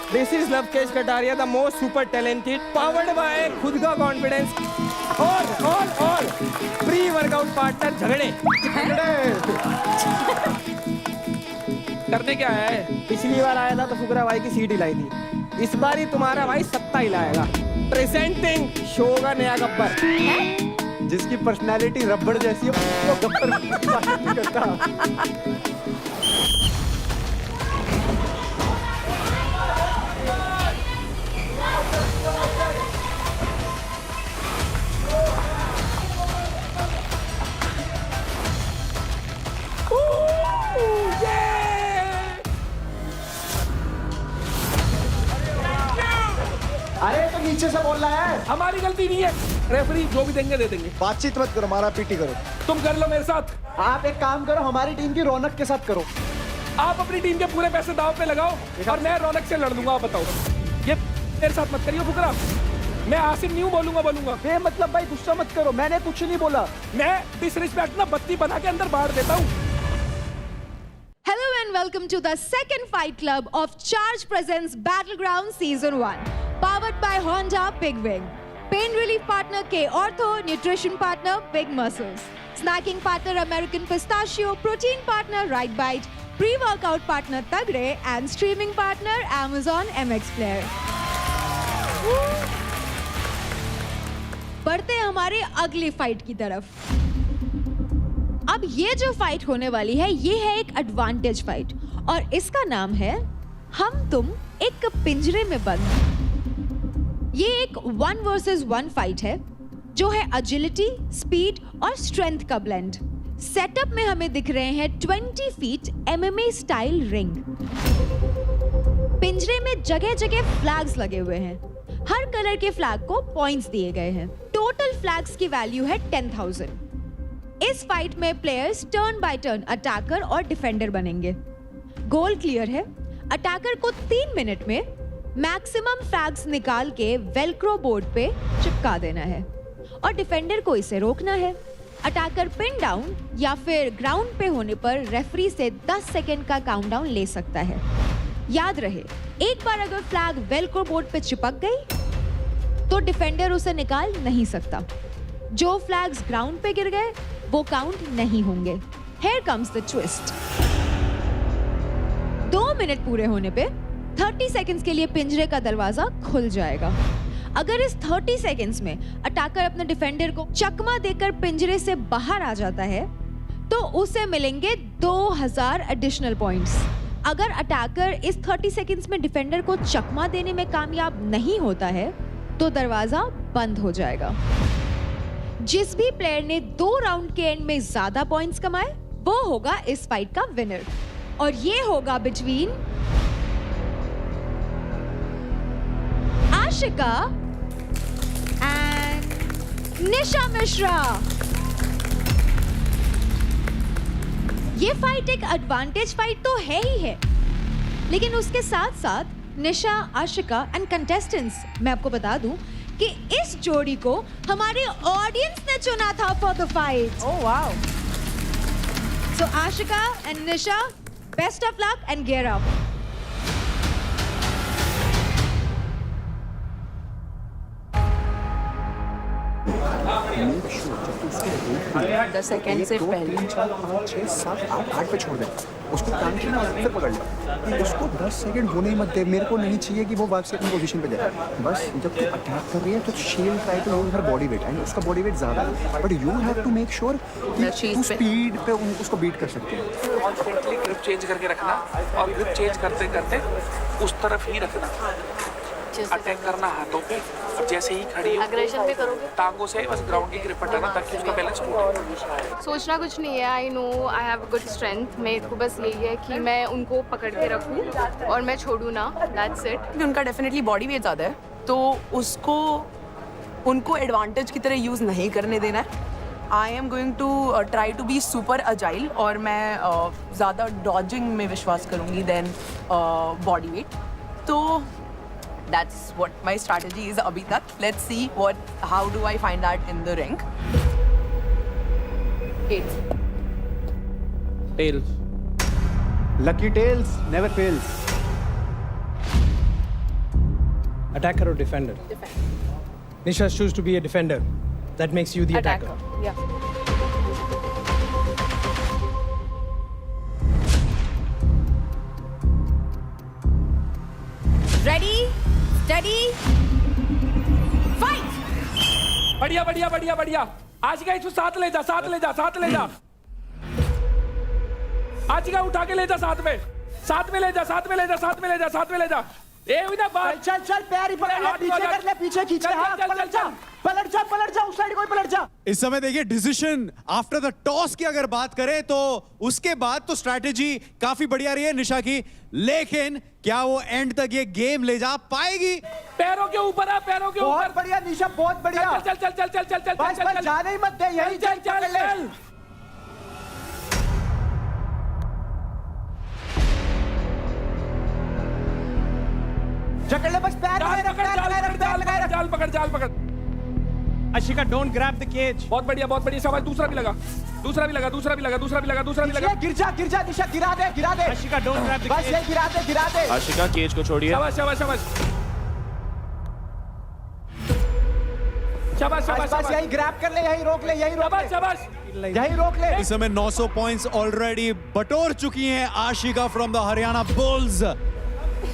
This is Lovekesh Kataria, the most super talented, powered by खुद का confidence और pre-workout partner झगड़े करने क्या है? पिछली बार आया था तो फुकरा भाई की सीट हिलाई थी, इस बार ही तुम्हारा भाई सत्ता हिलाएगा। प्रेजेंटिंग शो का नया गब्बर, जिसकी पर्सनैलिटी रबड़ जैसी है वो गब्बर नहीं करता। अरे तो नीचे से बोल रहा है। हमारी गलती नहीं है, रेफरी जो भी देंगे दे देंगे। बातचीत मत करो, मारा पीटी करो। तुम कर लो मेरे साथ। आप एक काम करो, हमारी टीम की रौनक के साथ करो। आप अपनी टीम के पूरे पैसे दांव पे लगाओ और मैं रौनक से लड़ लूंगा। आप बताओ, ये मेरे साथ मत करियो फुकरा। मैं आसिम नहीं बोलूंगा। मतलब भाई गुस्सा मत करो, मैंने कुछ नहीं बोला। मैं डिसरिस्पेक्ट ना बत्ती बना के अंदर बाढ़ देता हूँ। Hello and welcome to the second fight club of Charge Presents Battleground Season 1, powered by Honda Big Wing. Pain relief partner K Ortho, nutrition partner Big Muscles, snacking partner American Pistachio, protein partner Right Bite, pre-workout partner Tagre, and streaming partner Amazon MX Player. बढ़ते हैं हमारे अगली fight की तरफ। अब ये जो fight होने वाली है ये है एक एडवांटेज फाइट और इसका नाम है हम तुम एक पिंजरे में बंद। ये एक 1 वर्सेस 1 फाइट है जो है एजिलिटी, स्पीड और स्ट्रेंथ का ब्लेंड। सेटअप में हमें दिख रहे हैं 20 फीट MMA स्टाइल रिंग। पिंजरे में जगह जगह फ्लैग्स लगे हुए हैं, हर कलर के फ्लैग को पॉइंट्स दिए गए हैं। टोटल फ्लैग्स की वैल्यू है 10,000। इस फाइट में players turn by turn attacker और डिफेंडर बनेंगे। गोल क्लियर है, अटैकर को 3 मिनट में मैक्सिमम फ्लैग्स निकाल के वेलक्रो बोर्ड पे चिपका देना है और डिफेंडर को इसे रोकना है। अटैकर पिन डाउन या फिर ग्राउंड पे होने पर रेफरी से 10 सेकेंड का काउंटडाउन ले सकता है। याद रहे, एक बार अगर फ्लैग वेलक्रो बोर्ड पे चिपक गई तो डिफेंडर उसे निकाल नहीं सकता। जो फ्लैग्स ग्राउंड पे गिर गए वो काउंट नहीं होंगे। Here comes the twist. 2 minute पूरे होने पे 30 सेकंड्स के लिए पिंजरे का दरवाजा खुल जाएगा। अगर इस 30 सेकंड्स में अटैकर अपने डिफेंडर को चकमा देकर पिंजरे से बाहर आ जाता है तो उसे मिलेंगे 2000 एडिशनल पॉइंट्स। अगर अटैकर इस 30 सेकंड्स में डिफेंडर को चकमा देने में कामयाब नहीं होता है तो दरवाजा बंद हो जाएगा। जिस भी प्लेयर ने 2 राउंड के एंड में ज्यादा पॉइंट्स कमाए वो होगा इस फाइट का विनर और ये होगा बिटवीन आशिका एंड निशा मिश्रा। ये फाइट एक एडवांटेज फाइट तो है ही है, लेकिन उसके साथ साथ निशा, आशिका एंड कंटेस्टेंट्स, मैं आपको बता दूं कि इस जोड़ी को हमारे ऑडियंस ने चुना था for the fight. Oh wow. So Ashika and Nisha, best of luck and gear up. दस सेकेंड से पहले 3, 4, 5, 6, 7, 8 पे छोड़ दे उसको, काम की ना फिर पकड़ ले उसको। 10 सेकंड होने ही मत दे। मेरे को नहीं चाहिए कि वो वापस अपनी पोजीशन पे जाए। बस जब तू अटैक कर रही है तो shield try to hold her body weight and उसका बॉडी वेट ज्यादा है, but you have to make sure कि तू स्पीड पे उसको बीट कर सकते हैं। कॉन्फिडेंटली ग्रिप चेंज करके रखना और ग्रिप चेंज करते करते उस तरफ ही रखना। अटैक करना हाथों पे और जैसे ही खड़ी हो अग्रेशन भी करोगे, टांगों से बस ग्राउंड की ग्रिप हटाना ताकि उसका बैलेंस टूटे। सोचना कुछ नहीं है। I know I have good strength. मेरे को बस यही है कि मैं उनको पकड़ के रखूं और मैं छोड़ूं ना, दैट्स इट। उनका डेफिनेटली बॉडी वेट ज़्यादा है तो उसको उनको एडवांटेज की तरह यूज़ नहीं करने देना है। I am going to try to be super agile और मैं ज़्यादा डॉजिंग में विश्वास करूँगी देन बॉडी वेट। तो that's what my strategy is abhi tak. Let's see how do I find that in the ring. Tails. Lucky tails never fails. Attacker or defender? Defender. Nisha choose to be a defender. That makes you the attacker. Yeah. Ready, steady, fight! बढ़िया बढ़िया बढ़िया बढ़िया। आशिका इसको साथ ले जा, साथ ले जा, साथ ले जा। आशिका उठा के ले जा साथ में, साथ में ले जा, साथ में ले जा, साथ में ले जा, साथ में ले जा। ए विना बात। चल चल पैर ही पकड़ ले, पीछे कर ले, पीछे खींच ले, हाँ पलट जा, पलट जा, पलट जा, उस साइड कोई पलट जा। इस समय देखिए डिसीजन आफ्टर द टॉस की अगर बात करें तो उसके बाद तो स्ट्रैटेजी काफी बढ़िया रही है निशा की, लेकिन क्या वो एंड तक ये गेम ले जा पाएगी? पैरों के ऊपर आ, पैरों के ऊपर। बहुत बढ़िया निशा, बहुत बढ़िया। चल चल चल चल चल चल बस बस जाने ही मत दे, यही चल चल चल। जकड़ ले, बस पैर जाल लगाए रख, पकड़, पैर जाल लगाए रख, पकड़, पैर लगाए रख। जाल पकड़, जाल पकड़। Ashika, don't grab the cage. बहुत बढ़िया शाबाश। दूसरा भी लगा, दूसरा भी लगा, दूसरा भी लगा, दूसरा भी लगा, दूसरा भी लगा। गिर जा निशा, गिरा दे, गिरा दे। Ashika, don't grab the बस cage. ये गिरा दे, गिरा दे। आशिका केज को छोड़िए। शाबाश शाबाश शाबाश शाबाश बस शाबाश बस यही ग्रैब कर ले, यही रोक ले, यही रोक शाबाश ले, शाबाश। यही रोक ले। इस समय 900 पॉइंट्स ऑलरेडी बटोर चुकी हैं Ashika from the Haryana bulls.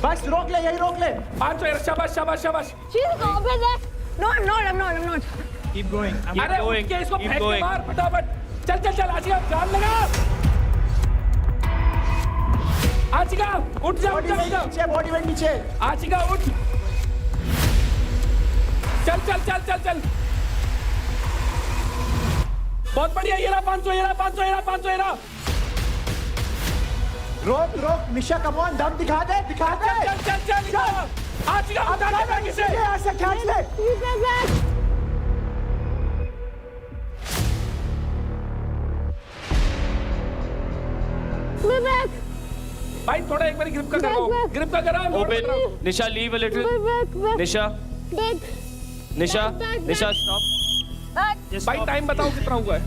बस रोक ले, यही रोक ले। 500। शाबाश शाबाश शाबाश। No, I'm not. Keep going. अरे उनके इसको फेंक के मार फटाफट। चल चल चल आशिका, जान लगा। आशिका उठ जा, उठ बॉडी जा, वेट उठ जा। नीचे, बॉडी वेट नीचे। आशिका उठ। चल चल चल चल चल। बहुत बढ़िया, ये रहा 500, ये रहा 500, ये रहा 500, ये रहा। रोक रोक निशा, कम ऑन, दम दिखा दे, दिखा दे। चल चल चल चल। आशिका उठा के फेंक इसे। ऐसे खींच ले। भाई थोड़ा एक बार ग्रिप का कराओ, ग्रिप का कराओ। Open Nisha, leave a little. Nisha Nisha Nisha stop. भाई टाइम बताओ कितना हुआ है।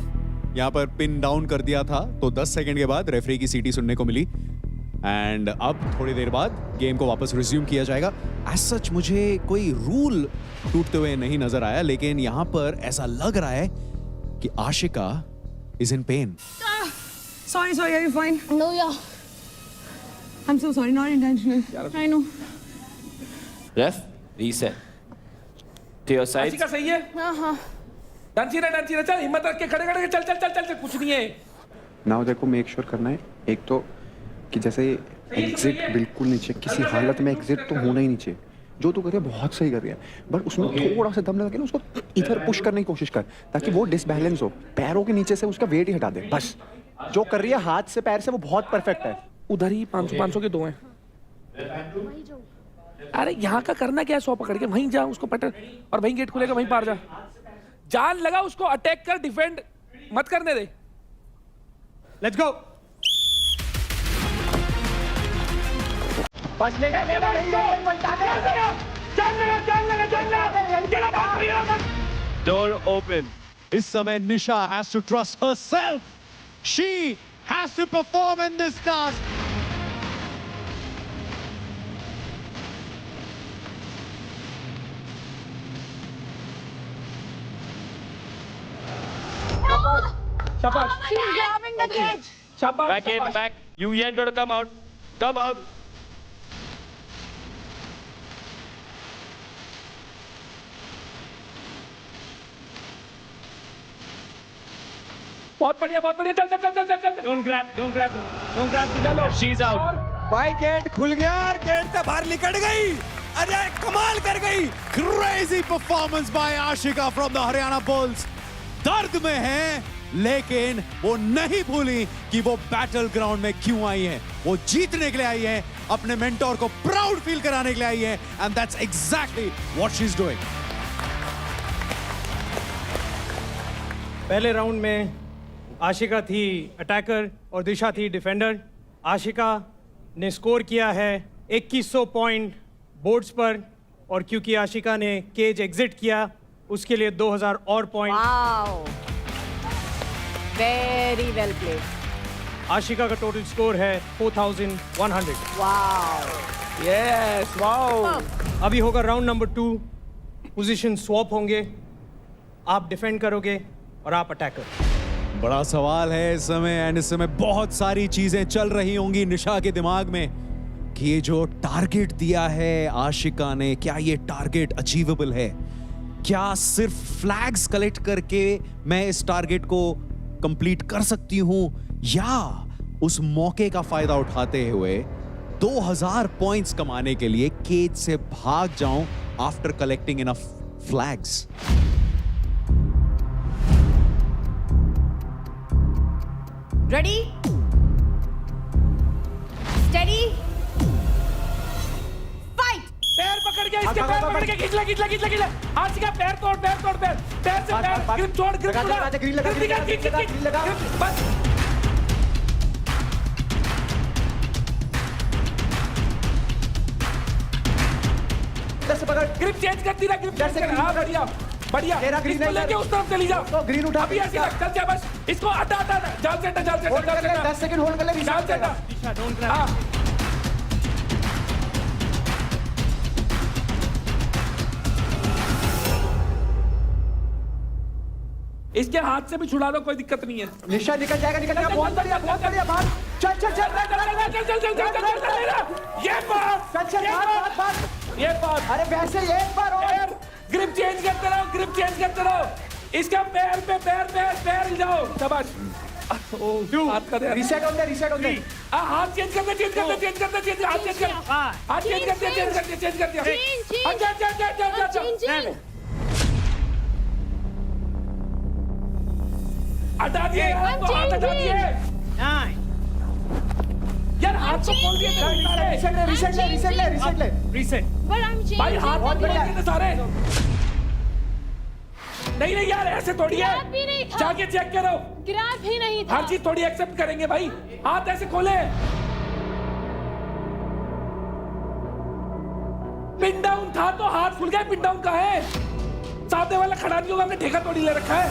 यहाँ पर पिन डाउन कर दिया था तो 10 सेकंड के बाद रेफरी की सीटी सुनने को मिली एंड अब थोड़ी देर बाद गेम को वापस रिज्यूम किया जाएगा। एज सच मुझे कोई रूल टूटते हुए नहीं नजर आया, लेकिन यहाँ पर ऐसा लग रहा है कि Ashika is in pen. Sorry, are you fine? No, yeah. I'm so sorry, not intentional. I know. Ref, reset. To your side. Ashika सही है? हाँ। डांसी रहा, चल हिम्मत रख के खड़े खड़े चल चल चल चल, कुछ नहीं है। नाउ देखो मेक श्योर करना है एक तो कि जैसे एग्जिट बिल्कुल नीचे, किसी हालत में एग्जिट तो होना ही नीचे। जो तू कर रही है बहुत सही कर रही है, बट उसमें थोड़ा सा दम लगा के ना उसको इधर पुश करने की कोशिश कर ताकि वो डिसबैलेंस हो, पैरों के नीचे से उसका वेट ही हटा दे। बस जो कर रही है हाथ से पैर से वो बहुत परफेक्ट है। उधर ही 500 के 2 हैं। अरे यहाँ का करना क्या है, 100 पकड़ के वहीं जा, उसको पटक और वहीं गेट खुलेगा, वहीं पार जा। जान लगा, उसको अटैक कर, डिफेंड मत करने दे। Let's go. बस ले Door open. इस समय निशा has to trust herself. She has to perform in this task. शाबाश She's grabbing the cage. शाबाश। Back in, back. You ain't gonna come out. Come out. बहुत बढ़िया चल चल चल चल चल चल। Don't grab. चलो She's out. भाई गेट खुल गया और गेट से बाहर निकल गई। अरे कमाल कर गई। Crazy performance by Ashika from the Haryana bulls. दर्द में है लेकिन वो नहीं भूली कि वो बैटल ग्राउंड में क्यों आई है। वो जीतने के लिए आई है, अपने मेंटोर को प्राउड फील कराने के लिए आई है, and that's exactly what she is doing. पहले राउंड में आशिका थी अटैकर और दिशा थी डिफेंडर। आशिका ने स्कोर किया है 2100 पॉइंट बोर्ड्स पर, और क्योंकि आशिका ने केज एग्जिट किया उसके लिए 2000 और point. Wow. Very well played. Ashika का टोटल स्कोर है 4100। Yes wow. अभी होगा राउंड नंबर 2। पोजीशन स्वैप होंगे, आप डिफेंड करोगे और आप अटैकर। बड़ा सवाल है इस समय, एंड इस समय बहुत सारी चीजें चल रही होंगी निशा के दिमाग में कि ये जो टारगेट दिया है आशिका ने, क्या ये टारगेट अचीवेबल है? क्या सिर्फ फ्लैग्स कलेक्ट करके मैं इस टारगेट को कंप्लीट कर सकती हूं, या उस मौके का फायदा उठाते हुए 2000 पॉइंट्स कमाने के लिए केज से भाग जाऊं after collecting enough flags? Ready? Steady? Fight! पैर पकड़ के, इसके पैर पकड़ के खींच ले। आशिका पैर तोड़ पैर से पैर, ग्रिप छोड़, ग्रिप छोड़ा, ग्रिल लगा, ग्रिप लगा, बस। इधर से पकड़, ग्रिप चेंज करती रहा, ग्रिप इधर से चेंज कर। हाँ बढ़िया बढ़िया। तेरा ग्रीन इसको है, लेके उस तरफ चली जाओ। तो ग्रीन उठा, अभी ऐसे लग, चल जा बस। इसको हटा जाल से हटा, होल्ड कर ले, 10 सेकंड होल्ड कर ले, जाल से हटा। निशा डोंट रन। हाँ इसके हाथ से भी छुड़ा दो, कोई दिक्कत नहीं है। निशा निकल जाएगा, बहुत बढ़िया बात। चल ये बात, ये बात। अरे वैसे एक बार और ग्रिप चेंज करते रहो। इसका पैर पे पैर हिलाओ, शाबाश। हाथ कर दे, रीसेट होता है। हाथ चेंज कर दे, हाथ चेंज कर दिया। हटा दिए, हाथ हटा दिए। 9 यार हाथ तो खोल दिए रीसेट ले। रीसेट। भाई हाथ बहुत तो खोल बढ़िया। दिए सारे। नहीं यार ऐसे थोड़ी है, जाके चेक करो। ग्रैब ही नहीं था। हर चीज थोड़ी एक्सेप्ट करेंगे भाई। हाथ ऐसे खोले, पिन डाउन था तो हाथ खुल गए। पिन डाउन कहाँ है? सामने वाला खड़ा नहीं होगा, हमने ठेका थोड़ी ले रखा है।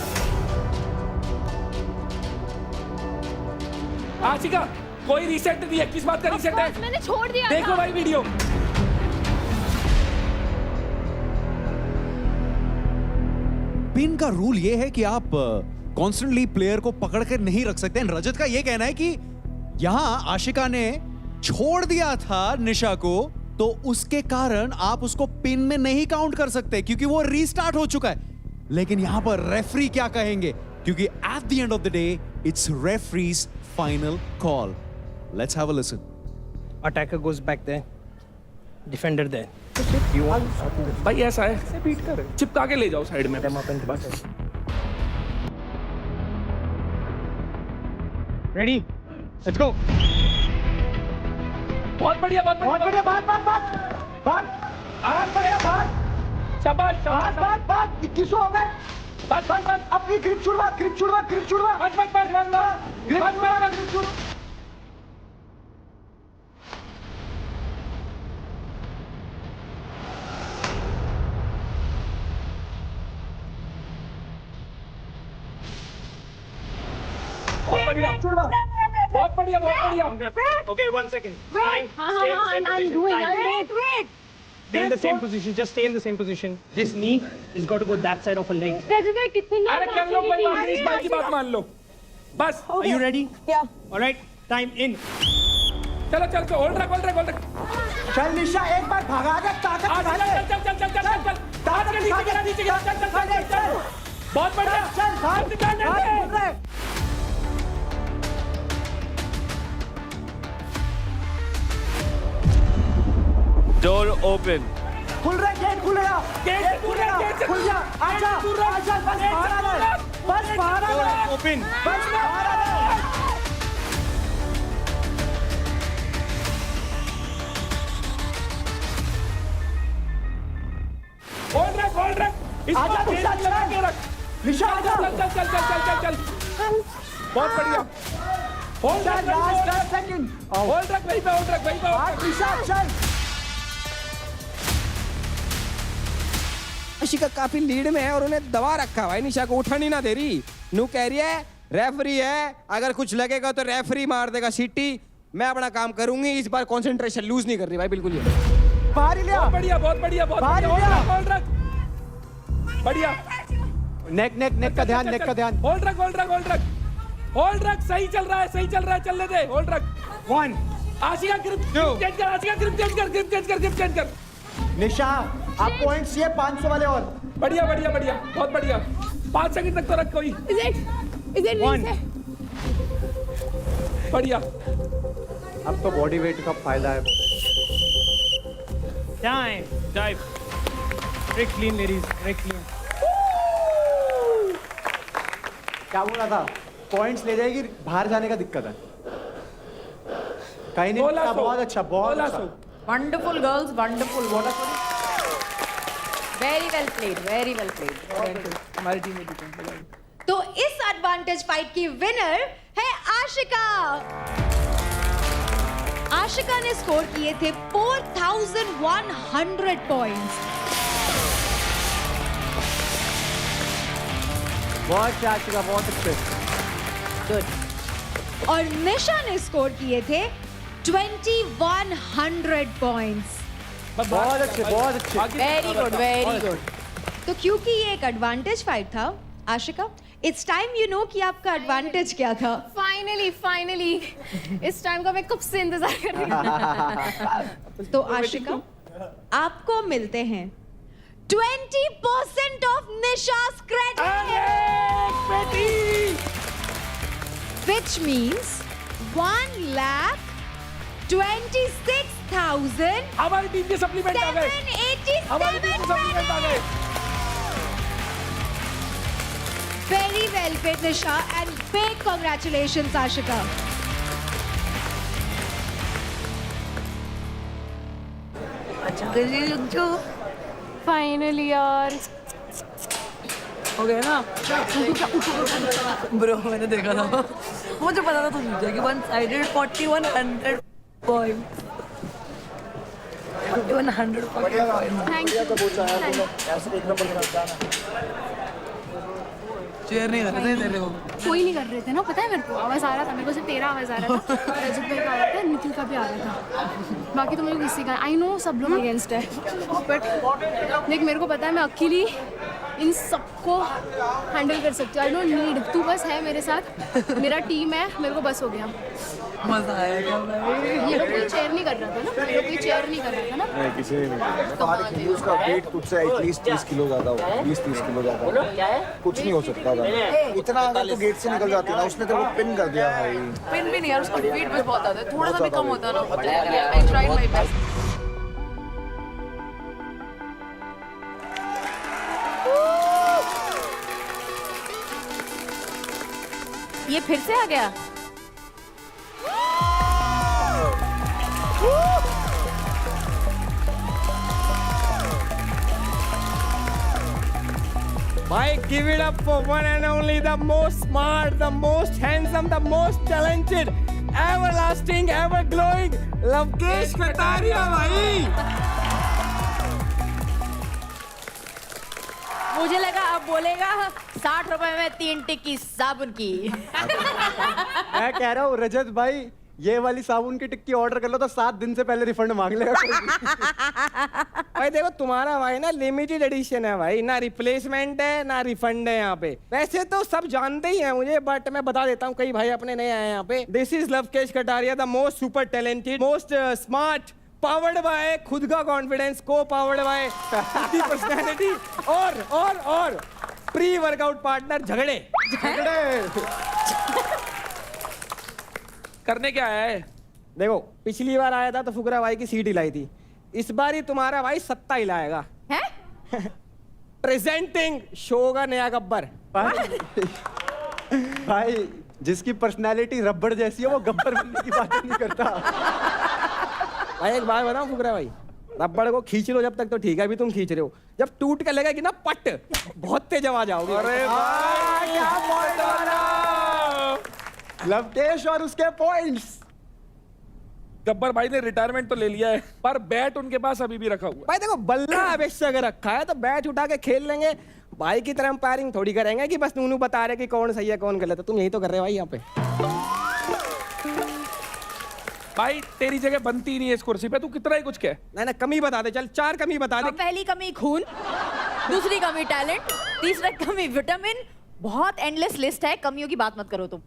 आशिका कोई रीसेट नहीं है, किस बात का रीसेट है? मैंने छोड़ दिया देखो था। भाई वीडियो। पिन का रूल ये है कि आप कॉन्स्टेंटली प्लेयर को पकड़ कर नहीं रख सकते। रजत का ये कहना है कि यहां आशिका ने छोड़ दिया था निशा को, तो उसके कारण आप उसको पिन में नहीं काउंट कर सकते क्योंकि वो रीस्टार्ट हो चुका है। लेकिन यहां पर रेफरी क्या कहेंगे, क्योंकि at the end of the day it's referees final call. Let's have a listen. Attacker goes back there. Defender there. भाई ऐसा है, चिपका के ले जाओ साइड में। Ready? Let's go. बहुत बढ़िया बात। शाबाश बात 21 हो गए। बस अपनी ग्रिप छुड़वा। ग्रिप छुड़वा। बहुत बढ़िया। Okay, 1 second. I'm doing. Stay in the same position. Just stay in the same position. This knee has got to go that side of a leg. कितने अरे कर लो कोई बात नहीं, इस बात की बात मान लो बस। Are you ready? Yeah. All right. Time in. चलो होल्ड रख। चल निशा एक बार भगा दे, ताकत दिखा दे। चल नीचे गिरा, चल। बहुत बढ़िया। चल Door open. खुल रहा है, गेट खुल गया। खुल गया। आजा बस बाहर आ गए। Open. बस बाहर आ गए। होल्ड रख। आजा निशा, लगा के रख। निशा आजा। चल। बहुत बढ़िया। होल्ड रख वहीं पे। निशा चल। आशिका काफी लीड में है और उन्हें दबा रखा भाई, निशा को उठानी ना दे रही। नू कह रही है रेफरी है, अगर कुछ लगेगा तो रेफरी मार देगा सीटी। मैं अपना काम करूंगी, इस बार कंसंट्रेशन लूज नहीं कर रही भाई बिल्कुल ही। बाहर ही लिया, बहुत बढ़िया बहुत बढ़िया बहुत बाहर बढ़िया। लिया। होल्ड रख बढ़िया। नेक का ध्यान, नेक का ध्यान। होल्ड रख होल्ड रख होल्ड रख होल्ड रख। सही चल रहा है सही चल रहा है, चलने दे। होल्ड रख। 1 आशिका ग्रिप चेंज कर, आशिका ग्रिप चेंज कर, ग्रिप चेंज कर, ग्रिप चेंज कर। निशा आप पॉइंट्स ये 500 वाले और। बढ़िया बढ़िया बढ़िया बहुत बढ़िया। 5 सेकंड तक तो रख कोई। Is it 1 बढ़िया। अब तो बॉडी वेट का फायदा है। Time very clean ladies, very clean. क्या बोला था? पॉइंट्स ले जाएगी, बाहर जाने का दिक्कत है। कहीं नहीं, बोला सो। बहुत अच्छा, बहुत बोला अच्छा। सो। Wonderful girls, wonderful. What a very well played, very well played. हमारी टीम में भी तो इस एडवांटेज फाइट की विनर है आशिका। आशिका ने स्कोर किए थे 4100 पॉइंट्स। बहुत अच्छा आशिका, बहुत अच्छे। गुड। और निशा ने स्कोर किए थे 2100 पॉइंट्स। बहुत अच्छे, बहुत अच्छे। Very good, very good. तो क्योंकि ये एक एडवांटेज फाइट था, Ashika, it's time you know कि आपका एडवांटेज क्या था। फाइनली इस टाइम का मैं कब से इंतजार कर रही हूँ। तो आशिका, आपको मिलते हैं 20% ऑफ निशा's credit, which means 1,26,787 हमारी टीम के सप्लीमेंट आ गए। हमारी टीम के सप्लीमेंट आ गए। Very well played, Nisha, and big congratulations, Ashika. Finally यार हो गया ना? ब्रो मैंने देखा था, मुझे पता था तू जीतेगी। 1-sided 4100 point. 4100 point. Thank you. Share नहीं कर रहे थे तेरे को। कोई नहीं कर रहे थे ना, पता है मेरे को आवाज आ रहा था, मेरे को सिर्फ तेरा आवाज आ रहा था, रजत भाई का आ रहा था, निखिल का भी आ रहा था, बाकी तो मेरे को किसी का। आई नो सब लोग अगेंस्ट है, बट देख मेरे को पता है मैं अकेली इन सबको हैंडल कर सकती हूँ। आई डोंट नीड, तू बस है मेरे साथ, मेरा टीम है, मेरे को बस हो गया। मजा आएगा भाई। ये लोग कोई चेयर नहीं कर रहा था ना, ये लोग कोई चेयर नहीं कर रहा था ना। नहीं किसी ने नहीं। उसका वेट तुझसे एटलीस्ट 30 किलो ज्यादा हो, 20-30 किलो ज्यादा। कुछ नहीं हो सकता था। इतना अगर तू गेट से निकल जाती ना, उसने तेरे को पिन कर दिया भाई। पिन भी नहीं यार, उसका वेट बस बहुत ज्यादा है, थोड़ा सा भी कम होता ना। I tried my best. ये फिर से आ गया। भाई give it up for one and only the most smart, the most handsome, the most talented, everlasting, ever glowing Lavkesh Kataria भाई। मुझे लगा अब बोलेगा 60 रुपए में 3 टिक्की साबुन की। मैं कह रहा हूँ रजत भाई, ये वाली साबुन की टिक्की ऑर्डर कर लो तो 7 दिन से पहले रिफंड मांग लेगा। भाई देखो तुम्हारा भाई ना लिमिटेड एडिशन है भाई, ना रिप्लेसमेंट है ना रिफंड है यहाँ पे। वैसे तो सब जानते ही हैं मुझे, बट मैं बता देता हूँ, कई भाई अपने नए आए यहाँ पे। This is Lavkesh Kataria, the most super talented, most smart, powered by खुद का कॉन्फिडेंस, को पावर्ड बाय पर्सनैलिटी, और प्री वर्कआउट पार्टनर झगड़े। करने क्या है? देखो पिछली बार आया था तो फुकरा भाई की सीट हिलाई थी, इस बार ही तुम्हारा भाई सत्ता हिलाएगा। प्रेजेंटिंग शो का नया गब्बर। भाई जिसकी पर्सनालिटी रबड़ जैसी है वो गब्बर बनने की बात नहीं करता। भाई एक बात बताऊं फुकरा भाई, रबड़ को खींच लो जब तक तो ठीक है, अभी तुम खींच रहे हो, जब टूट के लगेगी ना पट, बहुत तेज आवाज आओगी। अरे लवकेश और उसके पॉइंट्स। गब्बर भाई ने रिटायरमेंट तो ले लिया है, पर बैट उनके पास अभी भी रखा हुआ है। भाई देखो बल्ला अवश्य अगर रखा है तो बैट उठा के खेल लेंगे। भाई की तरह अंपायरिंग थोड़ी करेंगे कि बस नूनू बता रहे कि कौन सही है कौन गलत है। तुम यही तो कर रहे हो भाई यहाँ पे। भाई तेरी जगह बनती नहीं है इस कुर्सी पे, तू कितना ही कुछ कह। नहीं कमी बता दे, चल 4 कमी बता दे। पहली कमी खून, दूसरी कमी टैलेंट, तीसरा कमी विटामिन। बहुत एंडलेस लिस्ट है, कमियों की बात मत करो तुम।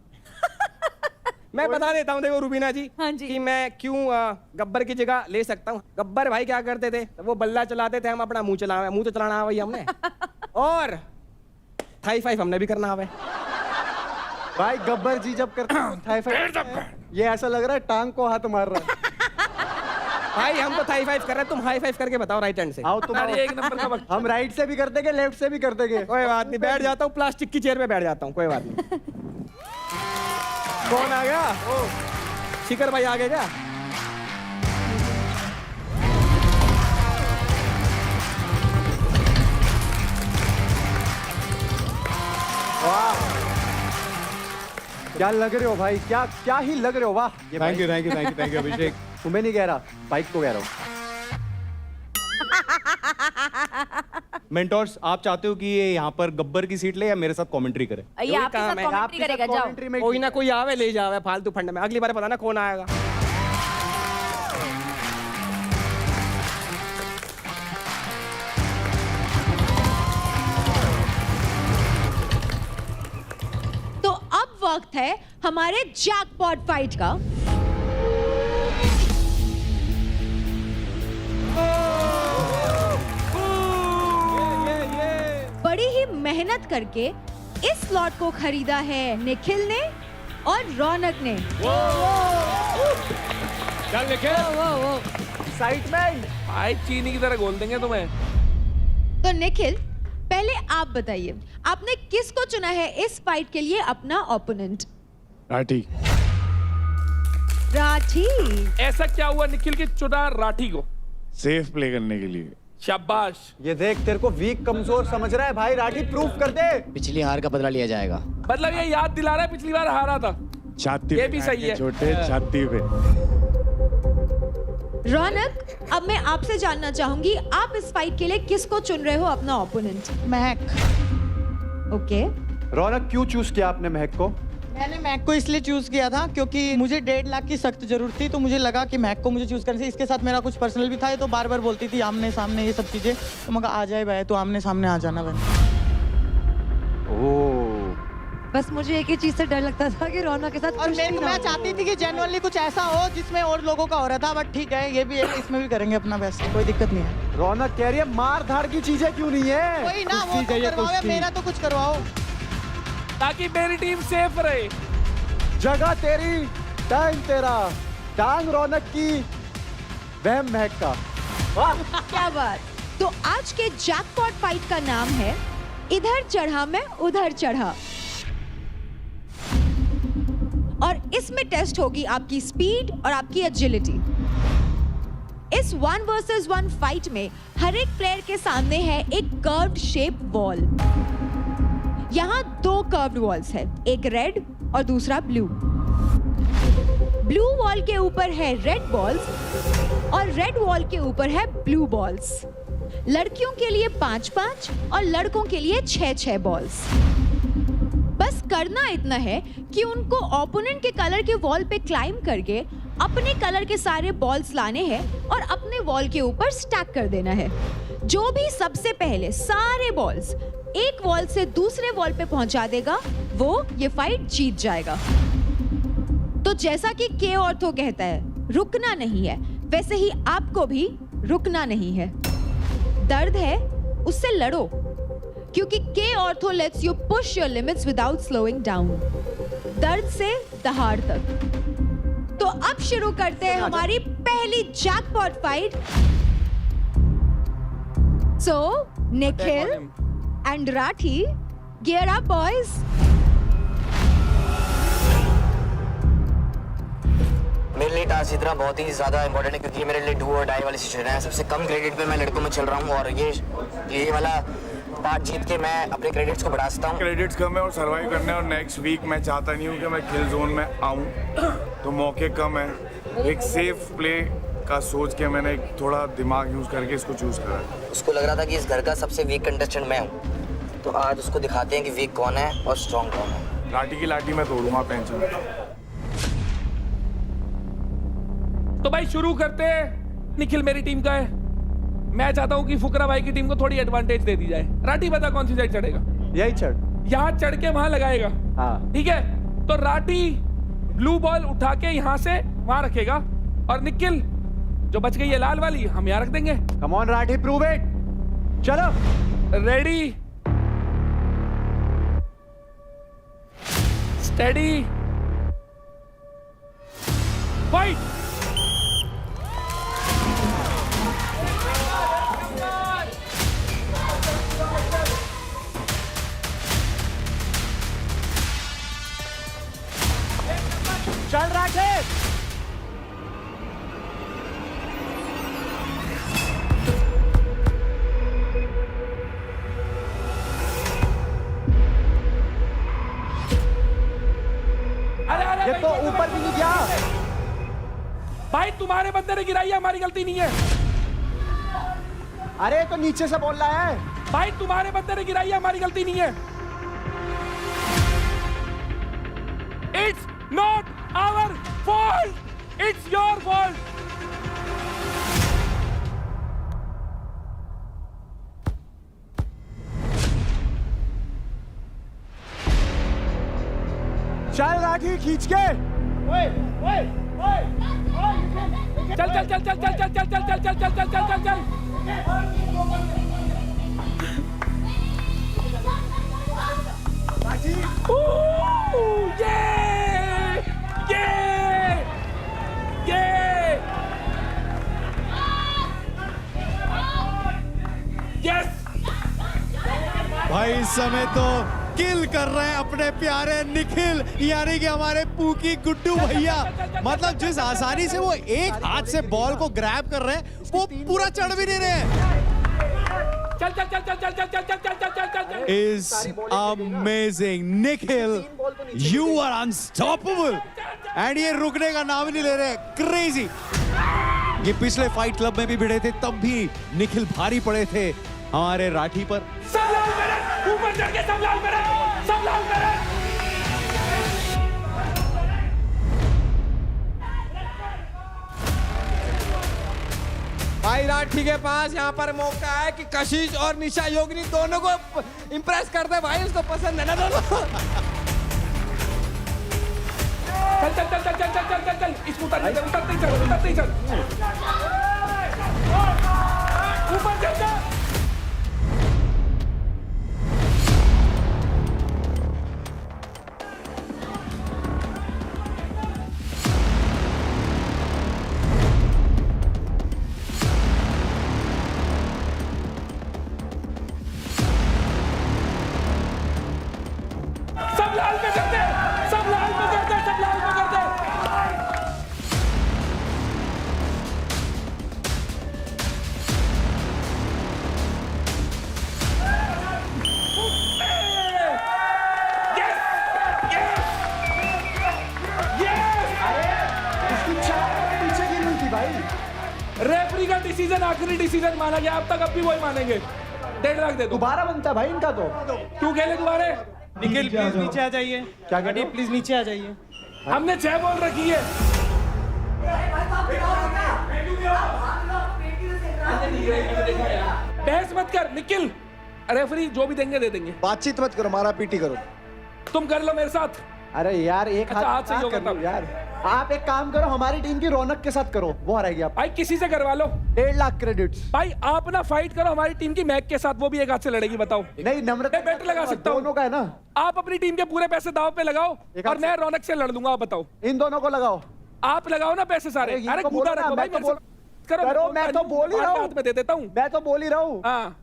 मैं बता देता हूँ, देखो रुबीना जी, हाँ जी। कि मैं क्यों गब्बर की जगह ले सकता हूँ। गब्बर भाई क्या करते थे, वो बल्ला चलाते थे, हम अपना मुंह तो चलाना भाई हमने। और थाई फाइव हमने भी करना है भाई गब्बर जी जब करते हैं थाई फाइव, ये ऐसा लग रहा है टांग को हाथ मार रहा है। भाई हम तो थाई फाइव कर रहे हैं, तुम हाई फाइव करके बताओ राइट हैंड से। आओ तुम आओ। एक नंबर का वक्त। हम राइट से भी कर देंगे, लेफ्ट से भी कर देंगे। कोई बात नहीं, बैठ जाता हूँ प्लास्टिक की चेयर पे बैठ जाता हूँ, कोई बात नहीं। कौन आ गया? शिखर भाई आ गए क्या? वाह क्या लग रहे हो भाई, क्या क्या ही लग रहे हो। वाह थैंक यू अभिषेक। तुम्हें नहीं कह रहा, बाइक को कह रहा हूँ। मेंटोर्स, आप चाहते हो कि ये यहाँ पर गब्बर की सीट ले या मेरे साथ कमेंट्री करे? ये आपके साथ कमेंट्री करेगा, जाओ। कोई ना कोई आवे ले जावे फालतू फंड में, अगली बार पता ना कौन आएगा। तो अब वक्त है हमारे जैकपॉट फाइट का। बड़ी ही मेहनत करके इस स्लॉट को खरीदा है निखिल ने और रौनक ने। चल निखिल, साइड में भाई चीनी की तरह घोल देंगे तुम्हें। तो निखिल, पहले आप बताइए, आपने किसको चुना है इस फाइट के लिए अपना ओपोनेंट? राठी। राठी? ऐसा क्या हुआ निखिल के चुना राठी को? सेफ प्ले करने के लिए। शाबाश। ये देख, तेरे को वीक कमजोर समझ रहा है भाई, राठी प्रूफ कर दे। पिछली हार का बदला लिया जाएगा। मतलब ये याद दिला रहा है पिछली बार हारा था। छाती ये पे भी सही है। छोटे छाती पे। रौनक, अब मैं आपसे जानना चाहूंगी, आप इस फाइट के लिए किसको चुन रहे हो अपना ओपोनेंट? महक। ओके। रौनक, क्यों चूज किया आपने महक को? मैंने महक को इसलिए चूज किया था क्योंकि मुझे 1.5 लाख की सख्त जरूरत थी, तो मुझे लगा कि महक को मुझे चूज करने से, इसके साथ मेरा कुछ पर्सनल भी था, ये तो बार बार बोलती थी आमने सामने ये सब चीजें, तो मैं कहा आ जाए भाई, तो आमने सामने आ जाना भाई। बस मुझे एक ही चीज से डर लगता था कि रौनक के साथ और मैं चाहती थी कि जेन्युइनली कुछ ऐसा हो जिसमें और लोगों का हो रहा था, बट ठीक है, ये भी है, इसमें भी करेंगे अपना बेस्ट, कोई दिक्कत नहीं है। रौनक कह रही है मार धाड़ की चीजें क्यों नहीं है? कोई ना, वो तो करवाओ, मेरा तो कुछ करवाओ, ताकि मेरी टीम सेफ रहे। जगह तेरी, टाइम तेरा, टांग रौनक की, वहम महक का। क्या बात। तो आज के जैकपॉट फाइट का नाम है इधर चढ़ा मैं उधर चढ़ा, और इसमें टेस्ट होगी आपकी स्पीड और आपकी एजिलिटी। इस 1 वर्सेस 1 फाइट में हर एक प्लेयर के सामने है एक कर्व्ड शेप वॉल। यहाँ 2 कर्व्ड वॉल्स है, एक रेड और दूसरा ब्लू। ब्लू वॉल के ऊपर है रेड बॉल्स और रेड वॉल के ऊपर है ब्लू बॉल्स। लड़कियों के लिए 5-5 और लड़कों के लिए 6-6 बॉल्स। बस करना इतना है कि उनको ओपोनेंट के कलर के वॉल पे क्लाइंब करके अपने कलर के सारे बॉल्स लाने हैं और अपने वॉल के ऊपर स्टैक कर देना है। जो भी सबसे पहले सारे बॉल्स एक वॉल से दूसरे वॉल पे पहुंचा देगा, वो ये फाइट जीत जाएगा। तो जैसा कि के ऑर्थो कहता है, रुकना नहीं है, वैसे ही आपको भी रुकना नहीं है। दर्द है, उससे लड़ो, क्योंकि के ortho let's you push your limits without slowing down. दर्द से दहाड़ तक। तो अब शुरू करते हैं हमारी पहली jackpot fight. So Nikhil and Rathi, gear up boys. मेरे लिए टास्क इतना बहुत ही ज्यादा इंपॉर्टेंट है क्योंकि मेरे लिए डू और डाई वाली सिचुएशन है। सबसे कम क्रेडिट पे मैं लड़कों में चल रहा हूँ और ये वाला पार्ट जीत के मैं अपने क्रेडिट्स को बढ़ा सकता हूँ। क्रेडिट्स कम है और सर्वाइव करना है, और नेक्स्ट वीक मैं चाहता नहीं हूँ कि मैं किल जोन में आऊँ, तो मौके कम है। एक सेफ प्ले का सोच के मैंने थोड़ा दिमाग यूज करके इसको चूज करा। उसको लग रहा था कि इस घर का सबसे वीक कंटेस्टेंट मैं हूँ, तो आज उसको दिखाते हैं कि वीक कौन है और स्ट्रॉन्ग कौन है। लाठी की लाठी मैं तोड़ूंगा, टेंशन। तो भाई शुरू करते हैं। निखिल मेरी टीम का है, मैं चाहता हूं कि फुकरा भाई की टीम को थोड़ी एडवांटेज दे दी जाए। राठी बता कौन सी साइड चढ़ेगा? यही चढ़, यहाँ चढ़ के वहां लगाएगा। हाँ ठीक है, तो राठी ब्लू बॉल उठा के यहाँ से वहां रखेगा और निखिल जो बच गई है लाल वाली हम यहाँ रख देंगे। Come on Rathi, prove it. चलो रेडी, स्टेडी, फाइट। चल राठी। ये तो ऊपर भी नहीं गया भाई, तुम्हारे बंदे ने गिराई है, हमारी गलती नहीं है। अरे तो नीचे से बोल रहा है भाई, तुम्हारे बंदे ने गिराई है, हमारी गलती नहीं है। It's not our fault, it's your fault. चल राठी खींच के। चल चल चल चल चल चल चल चल चल चल चल चल चल चल। भाई इस समय तो किल कर रहे हैं अपने प्यारे निखिल, यानी कि हमारे पूकी गुड्डू भैया। मतलब जिस आसानी से वो एक हाथ से बॉल को ग्रैब कर रहे हैं, वो पूरा चढ़ भी नहीं रहे हैं। चल चल चल चल चल चल चल चल चल चल चल चल। Is amazing, Nikhil, you are unstoppable, and ये रुकने का नाम नहीं ले रहे, क्रेजी। ये पिछले फाइट क्लब में भी भिड़े थे, तब भी निखिल भारी पड़े थे हमारे राठी पर। सब लाल मेरे ऊपर चढ़ के, सब लाल मेरे, सब लाल मेरे। भाई राठी के पास यहाँ पर मौका है कि कशिश और निशा योगिनी दोनों को इम्प्रेस कर दे। भाई उसको पसंद है ना दोनों। चल चल चल चल चल चल चल चल चल, इसको उतरते ही चल, उतरते ही चल, ऊपर चल चल। सब लाल में करते, सब लाल में करते, सब लाल में करते। रेफरी का डिसीजन आखिरी डिसीजन माना गया, अब तक अब भी वही मानेंगे। 1.5 लाख दे दो। दोबारा बनता है भाई इनका तो। क्यों खेले दोबारा? निखिल प्लीज नीचे आ जाइए। क्या गडी प्लीज नीचे आ जाइए। हमने 6 बॉल रखी है। बहस मत कर निखिल, रेफरी जो भी देंगे दे देंगे। बातचीत मत करो, मारा पीटी करो। तुम कर लो मेरे साथ। अरे यार एक अच्छा, हाथ से ही हाथ होगा कर लो तब। यार। आप एक काम करो, हमारी टीम की रौनक के साथ करो, वो हराएगी आप। भाई किसी से करवा लो। 1.5 लाख क्रेडिट्स। भाई आप ना फाइट करो हमारी टीम की मैक के साथ, वो भी एक हाथ से लड़ेगी। बताओ। नहीं नम्रता मैं बेट लगा सकता हूँ। दोनों का है ना। आप अपनी टीम के पूरे पैसे दाव पे लगाओ और मैं रौनक से लड़ लूंगा। आप बताओ। इन दोनों को लगाओ। आप लगाओ ना पैसे सारे। अरे अरे कूदा रखो भाई, मेरे से करो, मैं तो बोल ही रहा हूँ। हाथ में दे देता हूँ। मैं तो बोल ही रहा हूँ। हाँ,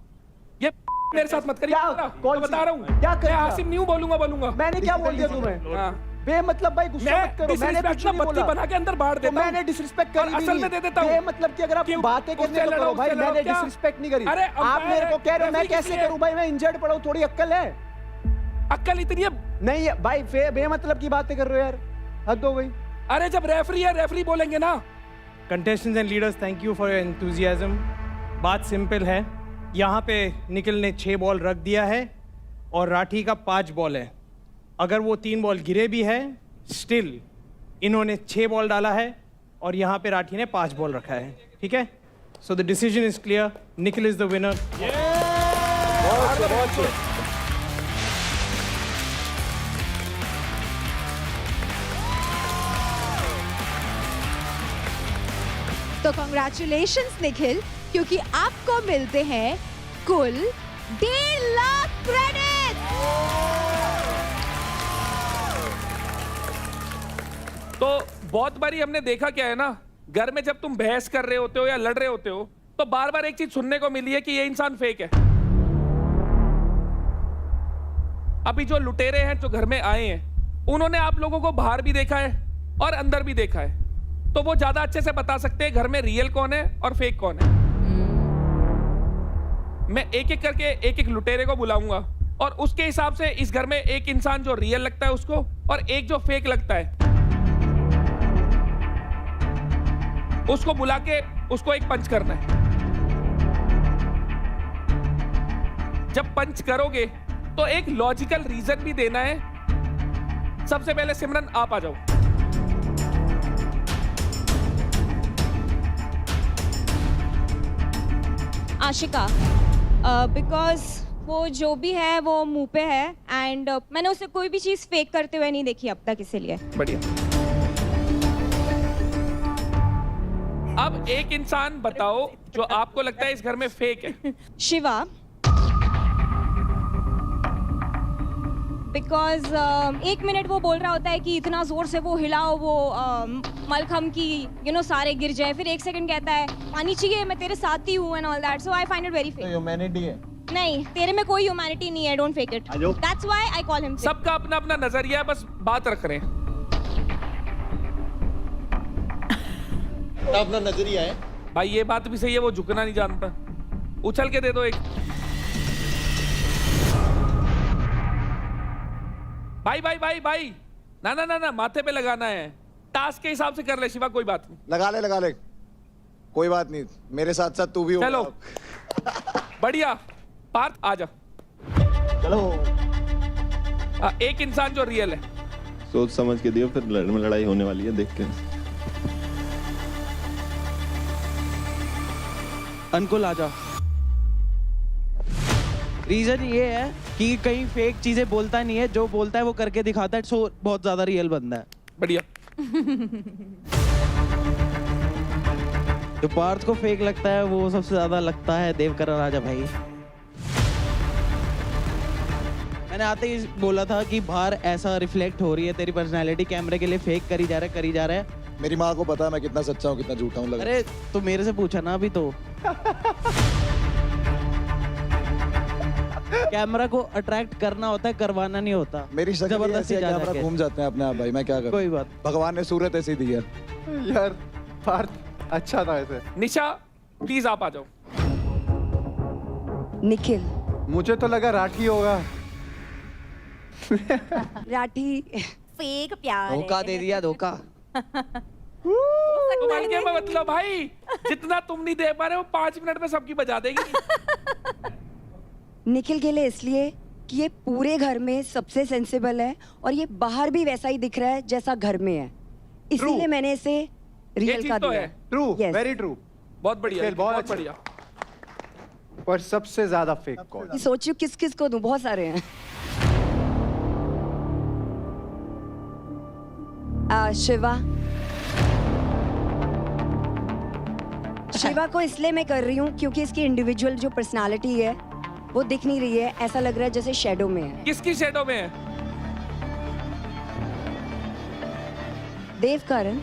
ये मेरे साथ मत करिए। कौन बता रहा हूँ। क्या मैं हासिम नहीं हूँ, बोलूंगा। मैंने क्या बोल दिया तुम्हें? हाँ। बेमतलब भाई गुस्सा मत करो। मैंने कुछ नहीं बत्ती बोला। बना के अंदर बाढ़ देता हूं। मैंने डिसरिस्पेक्ट करी और असल में दे देता हूं। बेमतलब की अगर आप बातें करने को करो भाई, मैंने डिसरिस्पेक्ट नहीं करी। अरे आप मेरे को कह रहे हो मैं कैसे करूं भाई? मैं इंजर्ड पड़ा हूं, थोड़ी अक्ल है? अक्ल इतनी है नहीं है भाई, बेमतलब की बातें कर रहे हो यार, हद हो गई। अरे जब रेफरी है, रेफरी बोलेंगे ना। Contestants and leaders, thank you for your enthusiasm. बात सिंपल है, यहाँ पे निखिल ने 6 बॉल रख दिया है। और राठी का 5 बॉल है। अगर वो 3 बॉल गिरे भी है, स्टिल इन्होंने 6 बॉल डाला है और यहाँ पे राठी ने 5 बॉल रखा है। ठीक है, so the decision is clear, Nikhil is the winner. तो कॉन्ग्रेचुलेशंस निखिल, क्योंकि आपको मिलते हैं कुल 1.5 लाख क्रेडिट। तो बहुत बारी हमने देखा क्या है ना, घर में जब तुम बहस कर रहे होते हो या लड़ रहे होते हो तो बार बार एक चीज सुनने को मिली है कि ये इंसान फेक है। अभी जो लुटेरे हैं जो घर में आए हैं उन्होंने आप लोगों को बाहर भी देखा है और अंदर भी देखा है, तो वो ज्यादा अच्छे से बता सकते हैं घर में रियल कौन है और फेक कौन है। मैं एक एक करके एक एक लुटेरे को बुलाऊंगा और उसके हिसाब से इस घर में एक इंसान जो रियल लगता है उसको और एक जो फेक लगता है उसको बुला के उसको एक पंच करना है। जब पंच करोगे तो एक लॉजिकल रीजन भी देना है। सबसे पहले सिमरन आप आ जाओ। आशिका, बिकॉज वो जो भी है वो मुंह पे है एंड मैंने उसे कोई भी चीज फेक करते हुए नहीं देखी अब तक, इसीलिए। बढ़िया। अब एक इंसान बताओ जो आपको लगता है इस घर में फेक है। शिवा, बिकॉज 1 मिनट वो बोल रहा होता है कि इतना जोर से वो हिलाओ वो मलखम की सारे गिर जाए, फिर 1 सेकंड कहता है पानी चाहिए, मैं तेरे साथ ही हूँ and all that, so I find it very fake. Humanity है। नहीं, तेरे में कोई ह्यूमैनिटी नहीं है, don't fake it, that's why I call him. सबका अपना अपना नजरिया है, बस बात रख रहे हैं। अपना नजरिया है भाई, ये बात भी सही है, वो झुकना नहीं जानता। उछल के दे दो एक। भाई भाई भाई भाई, ना ना ना ना, माथे पे लगाना है, टास्क के हिसाब से कर ले शिवा, कोई बात नहीं। लगा ले, कोई बात नहीं, मेरे साथ साथ तू भी हो। चलो बढ़िया, पार्थ आ जा। चलो। एक इंसान जो रियल है। सोच समझ के दियो, फिर लड़ाई होने वाली है, देख के। अनुकुल आ जा। रीजन ये है कि कहीं फेक चीजें बोलता नहीं है, जो बोलता है वो करके दिखाता है, सो बहुत ज्यादा रियल बंदा है। बढ़िया। जो पार्थ को फेक लगता है वो सबसे ज्यादा लगता है देवकरण राजा भाई। मैंने आते ही बोला था कि बाहर ऐसा रिफ्लेक्ट हो रही है तेरी पर्सनैलिटी, कैमरे के लिए फेक करी जा रहा है। मेरी माँ को पता है मैं कितना सच्चा हूँ कितना झूठा हूँ। अरे तो मेरे से पूछा ना अभी तो। कैमरा को अट्रैक्ट करना होता है, करवाना नहीं होता। मेरी जबरदस्ती कैमरा घूम जाते हैं अपने आप भाई, मैं क्या करूं। कोई बात, भगवान ने सूरत ऐसी दी है यार। पार्थ अच्छा था ऐसे। निशा प्लीज आप आ जाओ। निखिल, मुझे तो लगा राठी होगा। राठी फेक प्यार धोखा दे दिया, धोखा। के मतलब भाई, जितना तुम नहीं दे पा रहे हो 5 मिनट में सबकी बजा देगी। निखिल के लिए इसलिए कि ये पूरे घर में सबसे सेंसिबल है और ये बाहर भी वैसा ही दिख रहा है जैसा घर में है, इसीलिए मैंने इसे रियल का दिया। True, very true. बहुत बढ़िया, बहुत बढ़िया। पर सबसे ज्यादा फेक कौन? सोचियो किस किस को दूं, बहुत सारे हैं। शिवा को इसलिए मैं कर रही हूँ क्योंकि इसकी इंडिविजुअल जो पर्सनालिटी है वो दिख नहीं रही है, ऐसा लग रहा है जैसे शैडो में है। किसकी शैडो में है? देवकरण।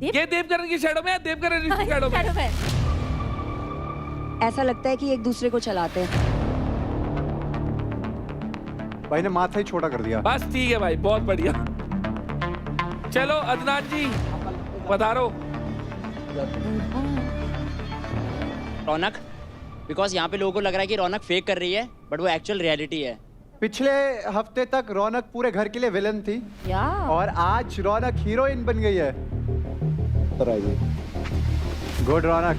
ये देवकरण की शैडो में है, देवकरण की शैडो में है। ऐसा लगता है कि एक दूसरे को चलाते हैं। भाई ने माथा ही छोटा कर दिया। बस ठीक है भाई, बहुत बढ़िया। चलो अदनान जी पधारो। रौनक, बिकॉज यहाँ पे लोगों को लग रहा है कि रौनक फेक कर रही है, बट वो एक्चुअल रियलिटी है। पिछले हफ्ते तक रौनक पूरे घर के लिए विलन थी और आज रौनक हीरोइन बन गई है। गुड रौनक।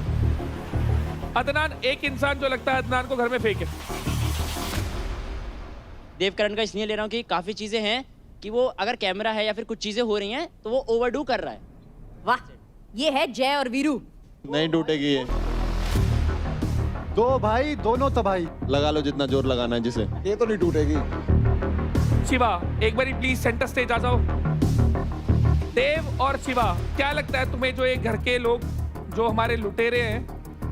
अदनान, एक इंसान जो लगता है अदनान को घर में फेक है। देवकरण का इसलिए ले रहा हूँ कि काफ़ी चीज़ें हैं कि वो अगर कैमरा है या फिर कुछ चीज़ें हो रही हैं तो वो ओवरडू कर रहा है। वाह, ये है जय और वीरू। नहीं टूटेगी ये, दो भाई दोनों तबाही। लगा लो जितना जोर लगाना है जिसे। ये तो नहीं टूटेगी। शिवा एक बारी प्लीज सेंटर स्टेज आ जाओ। देव और शिवा, क्या लगता है तुम्हें जो ये घर के लोग जो हमारे लुटेरे हैं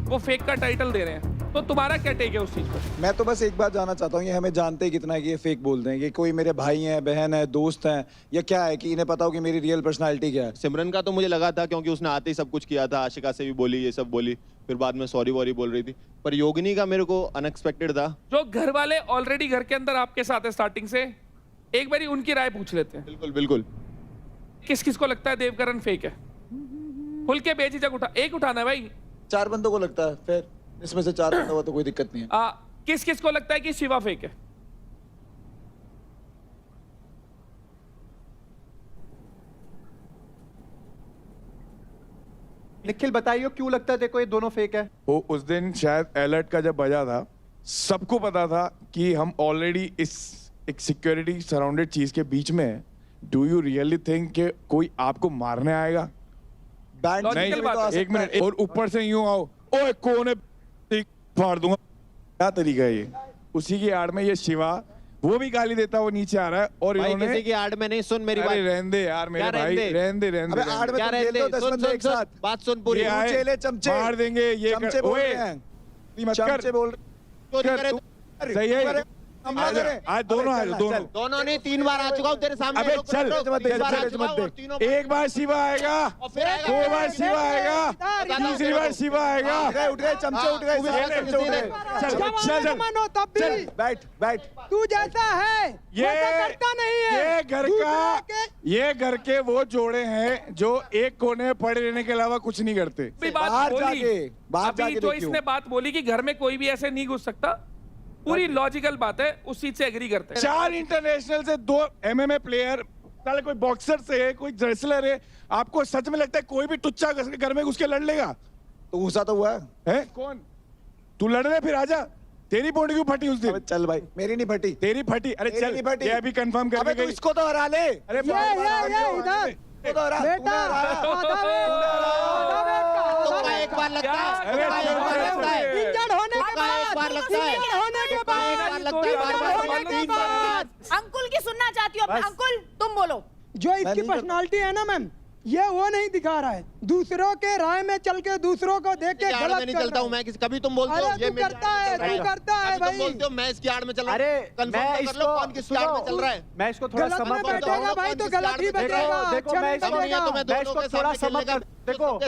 वो फेक का टाइटल दे रहे हैं, तो तुम्हारा क्या टेक है उस चीज पर? मैं तो बस एक बात जानना चाहता हूँ, ये हमें जानते ही कितना है कि ये फेक बोलते हैं, कि कोई मेरे भाई हैं, बहन है, दोस्त हैं, या क्या है कि इन्हें पता हो कि मेरी रियल पर्सनालिटी क्या है? सिमरन का तो मुझे लगा था क्योंकि उसने आते ही सब कुछ किया था, आशिका से भी बोली, ये सब बोली, फिर बाद में सॉरी वॉरी बोल रही थी। पर योगिनी का मेरे को अनएक्सपेक्टेड था। जो घर वाले ऑलरेडी घर के अंदर आपके साथ है स्टार्टिंग से, एक बारी उनकी राय पूछ लेते हैं। बिल्कुल बिल्कुल। किस किस को लगता है देवकरण फेक है? खुल के बेझिझक उठा, एक उठाना है भाई। 4 बंदों को लगता है, फिर इसमें से 4 बंदों को तो कोई दिक्कत नहीं है। किस किस को लगता है कि शिवा फेक है? निखिल बताइए क्यों लगता है देखो ये दोनों फेक है? वो उस दिन शायद अलर्ट का जब बजा था, सबको पता था कि हम ऑलरेडी इस एक सिक्योरिटी सराउंडेड चीज के बीच में है। डू यू रियली थिंक कि कोई आपको मारने आएगा? नहीं, एक मिनट, और ऊपर से यूं आओ, ओए कौन है, फाड़ दूंगा, क्या तरीका है ये? उसी की आड़ में ये शिवा, वो भी गाली देता, वो नीचे आ रहा है, और इन्होंने किसी की आड़ में नहीं, सुन मेरी बात। रहने दे यार मेरे भाई, रहने दे रहने दे। आड़ में तुम खेल दो 10 बंदे एक साथ। बात सुन पूरी। ये आए, चेले चमचे मार देंगे ये, चमचे बोल रहे हैं, चमचे बोल सही है। आज दोनों आए, दोनों नहीं 3 बार आ चुका हूँ तेरे सामने। अबे चल, एक बार शिवा आएगा, 2 बार शिवा आएगा, तीसरी बार शिवा आएगा। उठ गए चमचे, उठ गए चमचे, उठ गए। चल बैठ बैठ। तू जैसा है ये घर के वो जोड़े हैं जो एक कोने में पड़े रहने के अलावा कुछ नहीं करते। बाहर जाके जो इसने बात बोली कि घर में कोई भी ऐसे नहीं घुस सकता, पूरी लॉजिकल बात है, उस चीज से एग्री करते हैं। 4 इंटरनेशनल से 2 MMA प्लेयर, साले कोई बॉक्सर से है, कोई रेसलर है, आपको सच में लगता है कोई भी टुच्चा घर में घुस के लड़ लेगा? तो घुसा तो हुआ है। कौन? तू लड़ रहे, फिर आजा। तेरी पोंड क्यों फटी उस दिन? चल भाई, मेरी नहीं फटी। तेरी फटी? अरे चल, नहीं फटी। ये अभी कंफर्म कर। अबे तू इसको तो हरा ले। अरे एक बार लगता है, अंकुल की सुनना चाहती हूँ। अंकुल तुम बोलो। जो इसकी पर्सनालिटी है ना मैम, ये वो नहीं दिखा रहा है, दूसरों के राय में चल के दूसरों को देख के गलत नहीं चलता हूँ मैं, कभी तुम बोलते हो ये करता है भाई। बोलते हो मैं इसकी आड़ में चल रहा हूँ। अरे मैं इसको कौन किसकी आड़ में चल रहा है? मैं इसको थोड़ा गलत में समझ बैठेगा भाई तो गलत ही बैठेगा। देखो मैं इसको थोड़ा समझ, देखो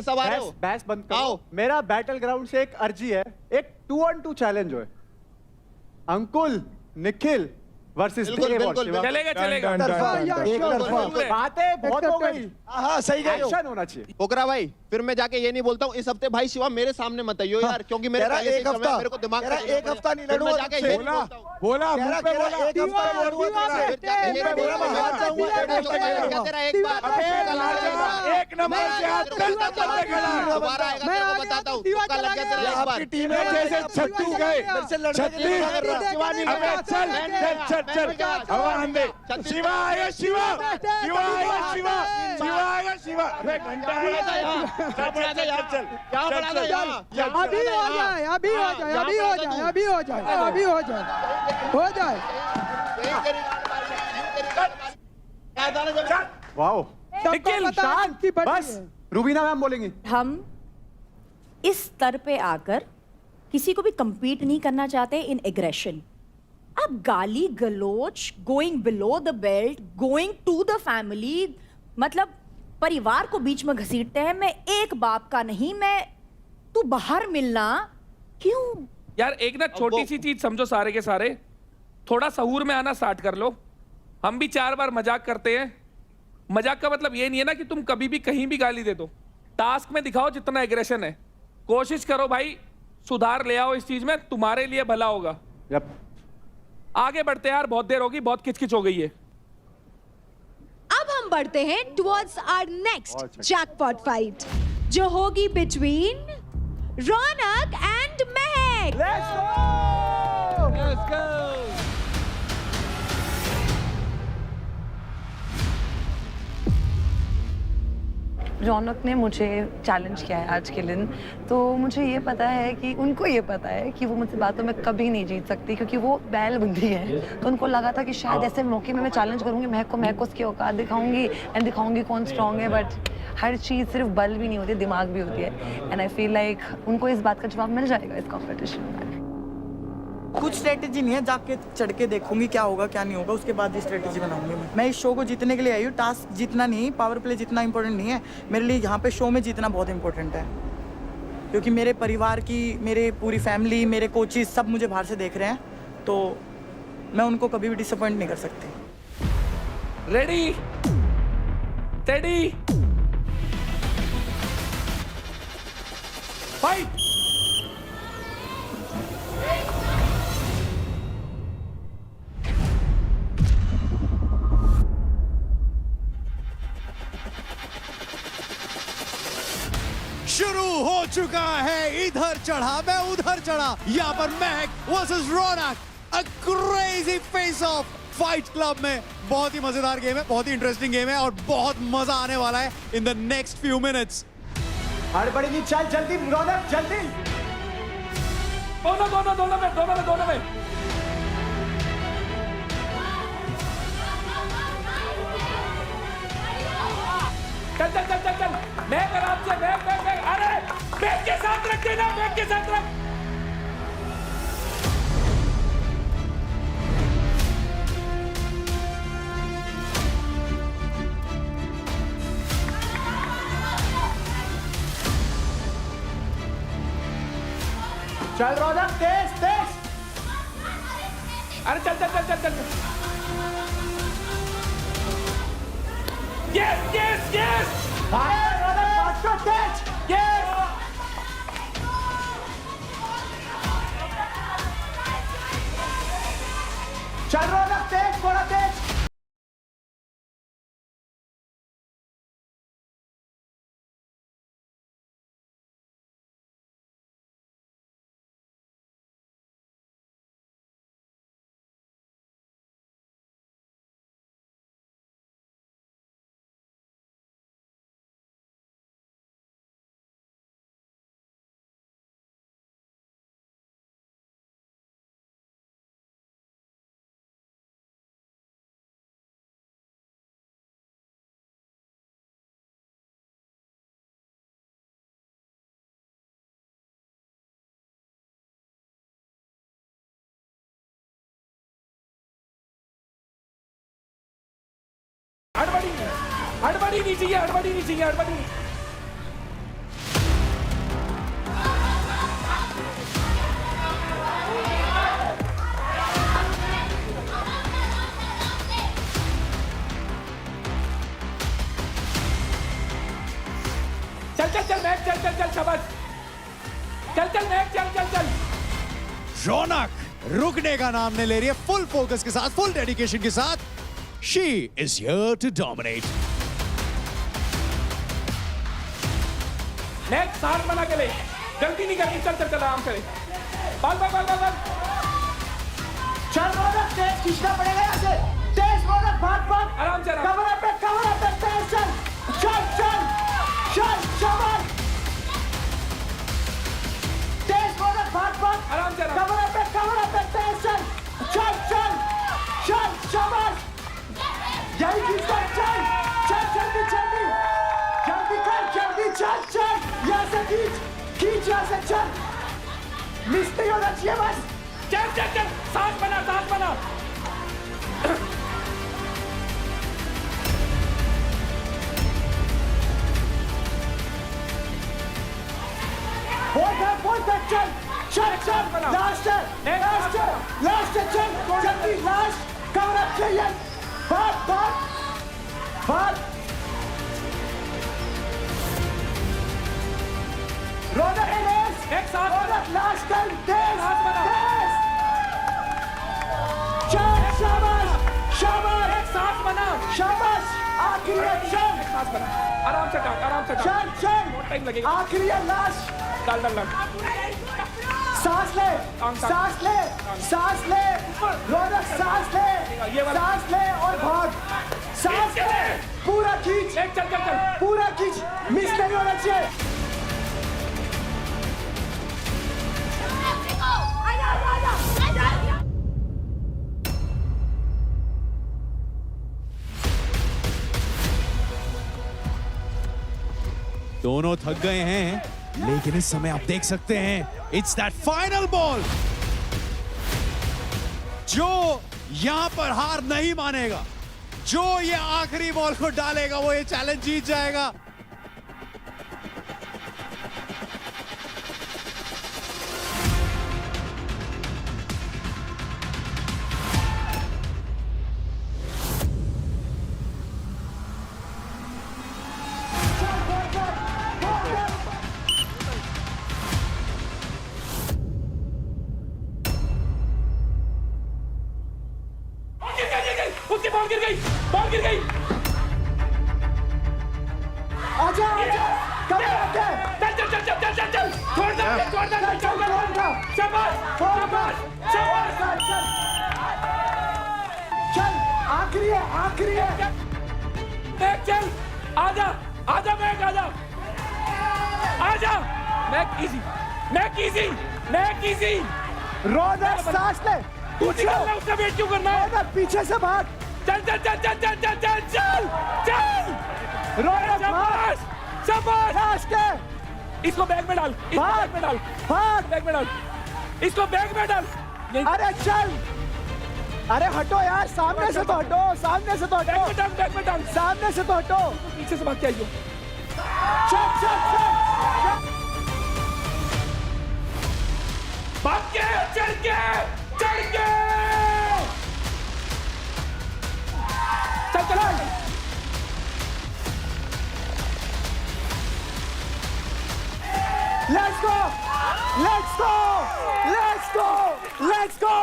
बहस बंद करो। मेरा बैटल ग्राउंड से एक अर्जी है, एक 2-on-2 चैलेंज है, अंकुल निखिल वर्सेस चलेगा चलेगा। बातें बहुत हो गई। हाँ सही गई, एक्शन होना चाहिए। पोकरा भाई, फिर मैं जाके ये नहीं बोलता हूँ इस हफ्ते भाई शिवा मेरे सामने मत आइयो यार, क्योंकि मेरे एक हफ्ता, मेरे को दिमाग एक हफ्ता नहीं लड़ूंगा। जाके ये नहीं बोलता हूँ। बोला एक हफ्ता एक नंबर से हाथ दोबारा आएगा तेरे को बताता हूँ। तुक्का लग गया तेरा एक बार। टीम में जैसे छत्तू गए, चल हवा आंदे। शिवा आएगा, शिवा आएगा, शिवा आएगा, शिवा। अबे घंटा आएगा, चल क्या बड़ा था यार? अभी हो जाए, अभी हो जाए, अभी हो जाए, अभी हो जाए, अभी हो जाए, हो जाए। वाओ, शांत, बस रूबीना मैम बोलेंगी। हम इस स्तर पे आकर किसी को भी compete नहीं करना चाहते इन एग्रेशन। अब गाली गलोच, going below the belt, going to the family, मतलब परिवार को बीच में घसीटते हैं। मैं एक बाप का नहीं, मैं तू बाहर मिलना क्यों? यार एक ना छोटी सी चीज समझो सारे के सारे, थोड़ा सहूर में आना स्टार्ट कर लो। हम भी 4 बार मजाक करते हैं। मजाक का मतलब ये नहीं है ना कि तुम कभी भी कहीं भी गाली दे दो। टास्क में दिखाओ जितना एग्रेशन है, कोशिश करो भाई सुधार ले आओ इस चीज में, तुम्हारे लिए भला होगा। आगे बढ़ते यार, बहुत देर होगी, बहुत किचकिच हो गई है। अब हम बढ़ते हैं towards our next jackpot fight, जो होगी between Raunak and Mahak. Let's go! रौनक ने मुझे चैलेंज किया है आज के दिन, तो मुझे ये पता है कि उनको ये पता है कि वो मुझसे बातों में कभी नहीं जीत सकती, क्योंकि वो बैल बुद्धि है। तो उनको लगा था कि शायद ऐसे मौके में मैं चैलेंज करूँगी, महक को उसकी औकात दिखाऊंगी एंड दिखाऊंगी कौन स्ट्रॉन्ग है। बट हर चीज़ सिर्फ बल भी नहीं होती, दिमाग भी होती है। एंड आई फील लाइक उनको इस बात का जवाब मिल जाएगा इस कॉम्पिटिशन में। कुछ स्ट्रेटेजी नहीं है, जाके चढ़ के देखूंगी क्या होगा क्या नहीं होगा, उसके बाद ही स्ट्रेटेजी बनाऊंगी। मैं इस शो को जीतने के लिए आई हूँ, टास्क जीतना नहीं, पावर प्ले जितना इंपॉर्टेंट नहीं है मेरे लिए। यहाँ पे शो में जीतना बहुत इंपॉर्टेंट है, क्योंकि मेरे परिवार की, मेरे पूरी फैमिली, मेरे कोचेस सब मुझे बाहर से देख रहे हैं, तो मैं उनको कभी भी डिसअपॉइंट नहीं कर सकती। Ready, steady, fight. शुरू हो चुका है, इधर चढ़ा मैं उधर चढ़ा। यहाँ पर महक versus Raunak, a crazy face of fight club में। बहुत ही मजेदार गेम है, बहुत ही इंटरेस्टिंग गेम है और बहुत मजा आने वाला है in the next few minutes. हड़बड़ी नहीं, चल जल्दी रौनक जल्दी। दोनों में चल बैग आराम से, बैग अरे बैग के साथ रख देना, बैग के साथ रख। चल रौनक तेज तेज। अरे चल। Yes! तेज। Yes! चल रौनक तेज, थोड़ा तेज। हड़बड़ी नहीं चाहिए, हड़बड़ी। चल मैच, चल शाबाश। चल मैच, चल। रौनक रुकने का नाम नहीं ले रही है, फुल फोकस के साथ, फुल डेडिकेशन के साथ। She is here to dominate. Match साथ बना के ले, गलती नहीं करनी। चल आराम से। बल। चल रौनक तेज, खींचना पड़ेगा यहाँ से। तेज रौनक, भाग। आराम से। कवर पे तेज चल। शाबाश। तेज रौनक, भाग। आराम से। कवर पे तेज चल। शाबाश। यही खींचता, चल जल्दी चल। यहाँ से खींच यहाँ से, चल। मिस नहीं होना चाहिए बस। चल साथ बना। बोल चल। लास्ट है, चल जल्दी, लास्ट कवर अप चाहिए। भाग। रौनक एक साथ रौनक लास्ट टाइम, तेज। शाबाश। एक साथ बना। शाबाश। आखिरी एक्शन। साथ बना, आराम से काट। चल। बहुत टाइम लगेगा। आखिरी लास्ट। डाल। सांस ले, सांस ले, सांस ले, रौनक सांस ले, सांस ले और भाग, सांस ले, पूरा खींच, पूरा खींच, मिस नहीं होना चाहिए। दोनों थक गए हैं, लेकिन इस समय आप देख सकते हैं इट्स दैट फाइनल बॉल जो यहां पर हार नहीं मानेगा, जो ये आखिरी बॉल को डालेगा वो ये चैलेंज जीत जाएगा। उसकी बॉल गिर गई, बॉल गिर गई। आजा, आजा, कम बैक है। चल चल चल चल चल चल, छोड़ दे, छोड़ दे, चल चल, शाबाश, शाबाश, शाबाश, चल, आखिरी है, आखिरी है। बैक चल, आजा, आजा बैक, आजा, आजा, back easy, back easy, back easy. Raunak सांस ले, तू निकलना, उसका वेट क्यों करना है? रौनक पीछे से भाग। चल चल चल चल चल चल चल चल चल, रौनक शाबाश, शाबाश। सांस ले, इसको बैग में डाल, इसको बैग में डाल, भाग, बैग में डाल, इसको बैग में डाल। अरे चल, अरे हटो यार, सामने से तो हटो, सामने से तो हटो, बैग में डाल, बैग में डाल, सामने से तो हटो। पीछे से भाग के आइयो। चल चल चल, भाग के, चढ़ के, चढ़ के, चल चला। Let's go! Let's go! Let's go! Let's go!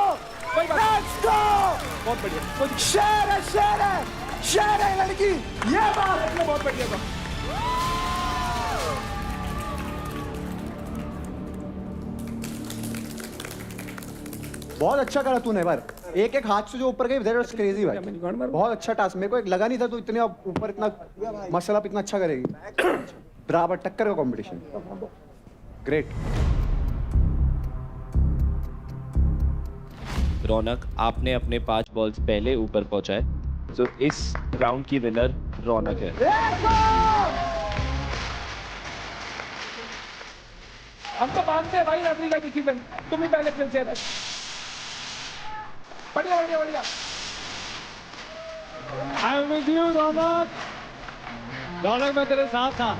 Let's go! बहुत बढ़िया, शेर है, शेर है, शेर है लड़की, ये बात बहुत बढ़िया था। बहुत अच्छा करा तूने पर एक एक हाथ से जो ऊपर गई दैट वाज क्रेजी भाई, बहुत अच्छा टास्क। मेरे को एक लगा नहीं था तू इतने ऊपर इतना मसला इतना अच्छा करेगी। बराबर टक्कर का कंपटीशन, ग्रेट। रौनक, आपने अपने 5 बॉल्स पहले ऊपर पहुंचाए, तो इस राउंड की विनर रौनक है। हम तो मानते हैं भाई रेफरी का डिसीजन, तुम ही पहले खेल से। बढ़िया बढ़िया बढ़िया। आई एम विद यू रौनक, रौनक मैं तेरे साथ था।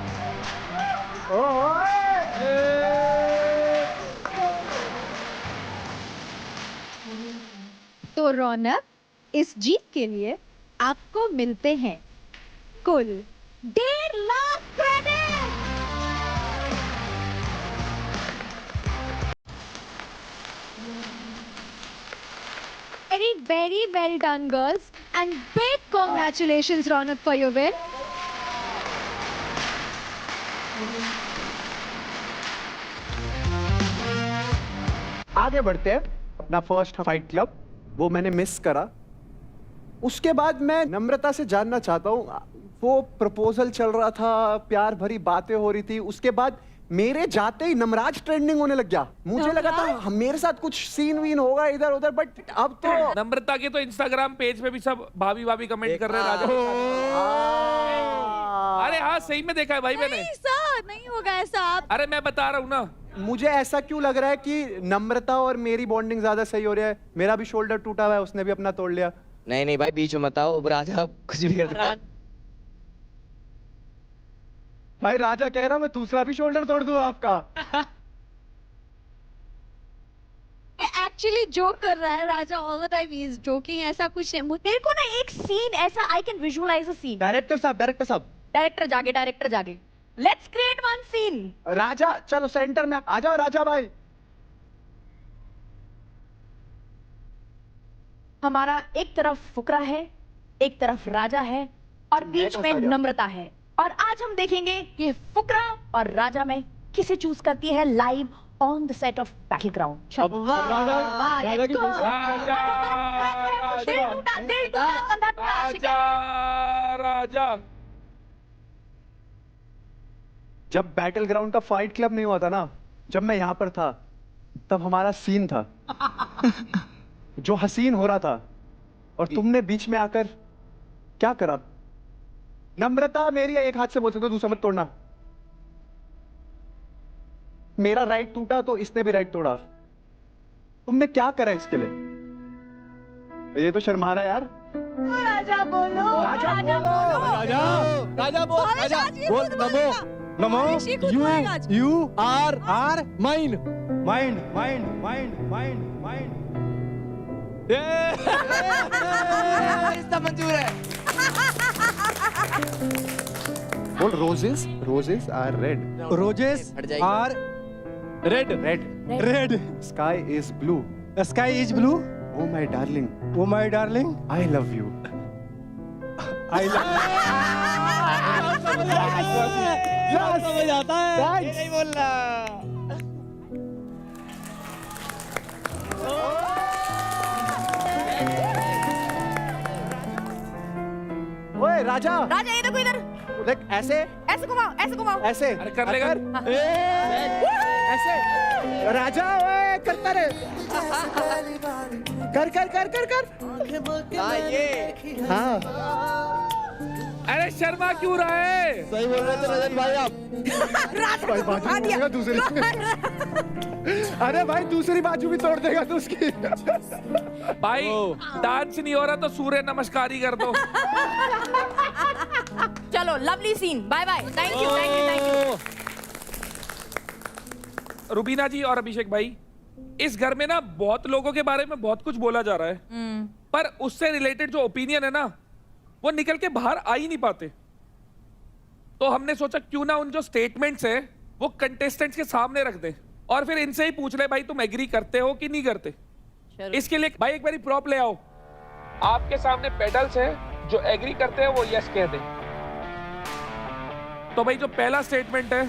तो रौनक, इस जीत के लिए आपको मिलते हैं कुल 1.5 lakh credit. Very well done, girls, and big congratulations, Ronak, for your win. आगे बढ़ते हैं, अपना फर्स्ट फाइट क्लब वो मैंने मिस करा। उसके बाद मैं नम्रता से जानना चाहता हूँ, वो प्रपोजल चल रहा था, प्यार भरी बातें हो रही थी, उसके बाद मेरे जाते ही नमराज ट्रेंडिंग होने लग गया। मुझे लगा था मेरे साथ कुछ सीन वीन होगा इधर उधर, बट अब तो नम्रता के तो इंस्टाग्राम पेज पे भी सब भाभी भाभी कमेंट कर रहे हैं राजा। अरे हाँ, सही में देखा है भाई मैंने। नहीं सर, नहीं होगा ऐसा। आप अरे मैं बता रहा हूँ ना, मुझे ऐसा क्यों लग रहा है कि नम्रता और मेरी बॉन्डिंग ज्यादा सही हो रही है। मेरा भी शोल्डर टूटा हुआ है, उसने भी अपना तोड़ लिया। नहीं नहीं भाई, बीच में मत आओ, राजा कुछ भी कर रहा। भाई राजा कह रहा मैं दूसरा भी शोल्डर तोड़ दूं आपका। एक्चुअली जोक कर रहा है राजा, all the time he is joking. ऐसा कुछ है मेरे को ना एक सीन ऐसा, I can visualise a scene. Director साहब, डायरेक्टर जागे, लेट्स क्रिएट वन सीन। राजा चलो सेंटर में आ जाओ, राजा भाई। हमारा एक तरफ फुकरा है, एक तरफ राजा है, और बीच में नम्रता है। और आज हम देखेंगे कि फुकरा और राजा में किसे चूज करती है live on the set of Battleground. राजा जब बैटल ग्राउंड का फाइट क्लब नहीं हुआ था ना, जब मैं यहाँ पर था, तब हमारा सीन था जो हसीन हो रहा था, और तुमने बीच में आकर क्या करा? नम्रता मेरी एक हाथ से बोल सकते हो, दूसरा मत तोड़ना। मेरा राइट टूटा तो इसने भी राइट तोड़ा। तुमने क्या करा इसके लिए? ये तो शर्मा रहा है यार। राजा बोलो, राजा बोलो, राजा बोल, Namo Namo, you are mine, mind mind mind mind mind. इसका मंजूर है। बोल roses, roses are red, roses are red, red. Sky is blue, The sky is blue. Oh my darling, Oh my darling. I love you. I love समझ आता है। ये नहीं बोल रहा। ओए राजा, राजा ये देखो इधर, देख ऐसे ऐसे घुमाओ, ऐसे घुमाओ, ऐसे। अरे कर लेगा। ऐसे राजा, ओए करता रे, कर कर कर कर कर। हाँ ये। हाँ अरे शर्मा क्यों रहा है? सही बोल रहे थे रजत भाई आप। भाई बाजू तोड़ देगा दूसरी। अरे भाई दूसरी बाजू भी तोड़ देगा तो उसकी। भाई डांस नहीं हो रहा तो सूर्य नमस्कार ही कर दो। चलो lovely scene, bye bye, thank you thank you thank you. Rubina ji और अभिषेक भाई, इस घर में ना बहुत लोगों के बारे में बहुत कुछ बोला जा रहा है, पर उससे रिलेटेड जो ओपिनियन है ना, वो निकल के बाहर आ ही नहीं पाते। तो हमने सोचा क्यों ना उन जो स्टेटमेंट्स है वो कंटेस्टेंट्स के सामने रख दे और फिर इनसे ही पूछ ले भाई तुम एग्री करते हो कि नहीं करते। इसके लिए भाई एक बारी प्रॉप ले आओ। आपके सामने पेडल्स है, जो एग्री करते हैं वो यस कह दे। तो भाई जो पहला स्टेटमेंट है,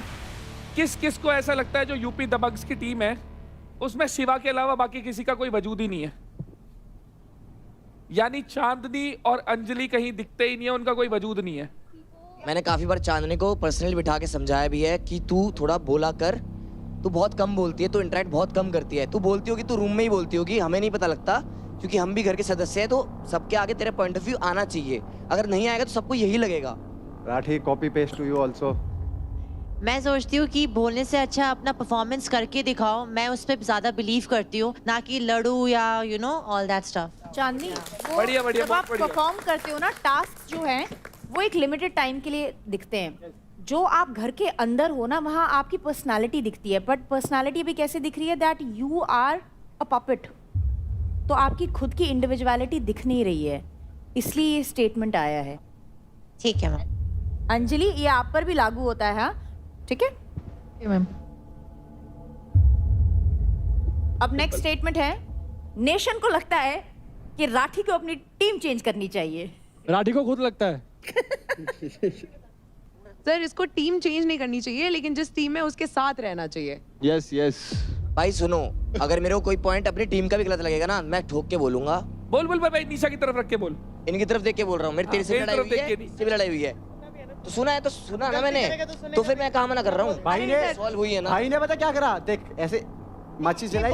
किस किस को ऐसा लगता है जो यूपी दबंग्स की टीम है उसमें शिवा के अलावा बाकी किसी का कोई वजूद ही नहीं है? यानी चांदनी और अंजलि कहीं दिखते ही नहीं है, उनका कोई वजूद नहीं है। मैंने काफी बार चांदनी को पर्सनली बिठा के समझाया भी है कि तू थोड़ा बोला कर, तू बहुत कम बोलती है, तू इंटरेक्ट बहुत कम करती है। तू बोलती होगी, तू रूम में ही बोलती होगी, हमें नहीं पता लगता क्योंकि हम भी घर के सदस्य हैं। तो सबके आगे तेरा पॉइंट ऑफ व्यू आना चाहिए, अगर नहीं आएगा तो सबको यही लगेगा। Rathi, copy paste to you also. मैं सोचती हूँ कि बोलने से अच्छा अपना परफॉर्मेंस करके दिखाओ। मैं उस पर ज्यादा बिलीव करती हूँ, ना कि लड़ू या you know all that stuff. Chandni, बढ़िया बढ़िया, जब आप परफॉर्म करते हो ना, टास्क जो हैं वो एक लिमिटेड टाइम के लिए दिखते हैं। जो आप घर के अंदर हो ना, वहाँ आपकी पर्सनालिटी दिखती है, बट पर्सनालिटी भी कैसे दिख रही है? That you are a puppet. तो आपकी खुद की इंडिविजुअलिटी दिख नहीं रही है, इसलिए ये स्टेटमेंट आया है। ठीक है मैम। अंजलि, ये आप पर भी लागू होता है, हाँ? ठीक है मैम। अब नेक्स्ट स्टेटमेंट है, नेशन को लगता है कि राठी को अपनी टीम चेंज करनी चाहिए। राठी को खुद लगता है। सर इसको टीम चेंज नहीं करनी चाहिए, लेकिन जिस टीम में उसके साथ रहना चाहिए। Yes yes. भाई सुनो, अगर मेरे को कोई पॉइंट अपनी टीम का भी गलत लगेगा ना, मैं ठोक के बोलूंगा। बोल बोल भाई, निशा की तरफ रख के बोल। इनकी तरफ देख के बोल रहा हूँ, मेरी तेरे से लड़ाई हुई है, इससे भी लड़ाई हुई है। तो सुना है तो सुना ना मैंने, तो फिर मैं कहाँ मना कर रहा हूँ? भाई ने सॉल्व हुई है ना। भाई ने पता क्या करा? देख ऐसे माचिस जलाई,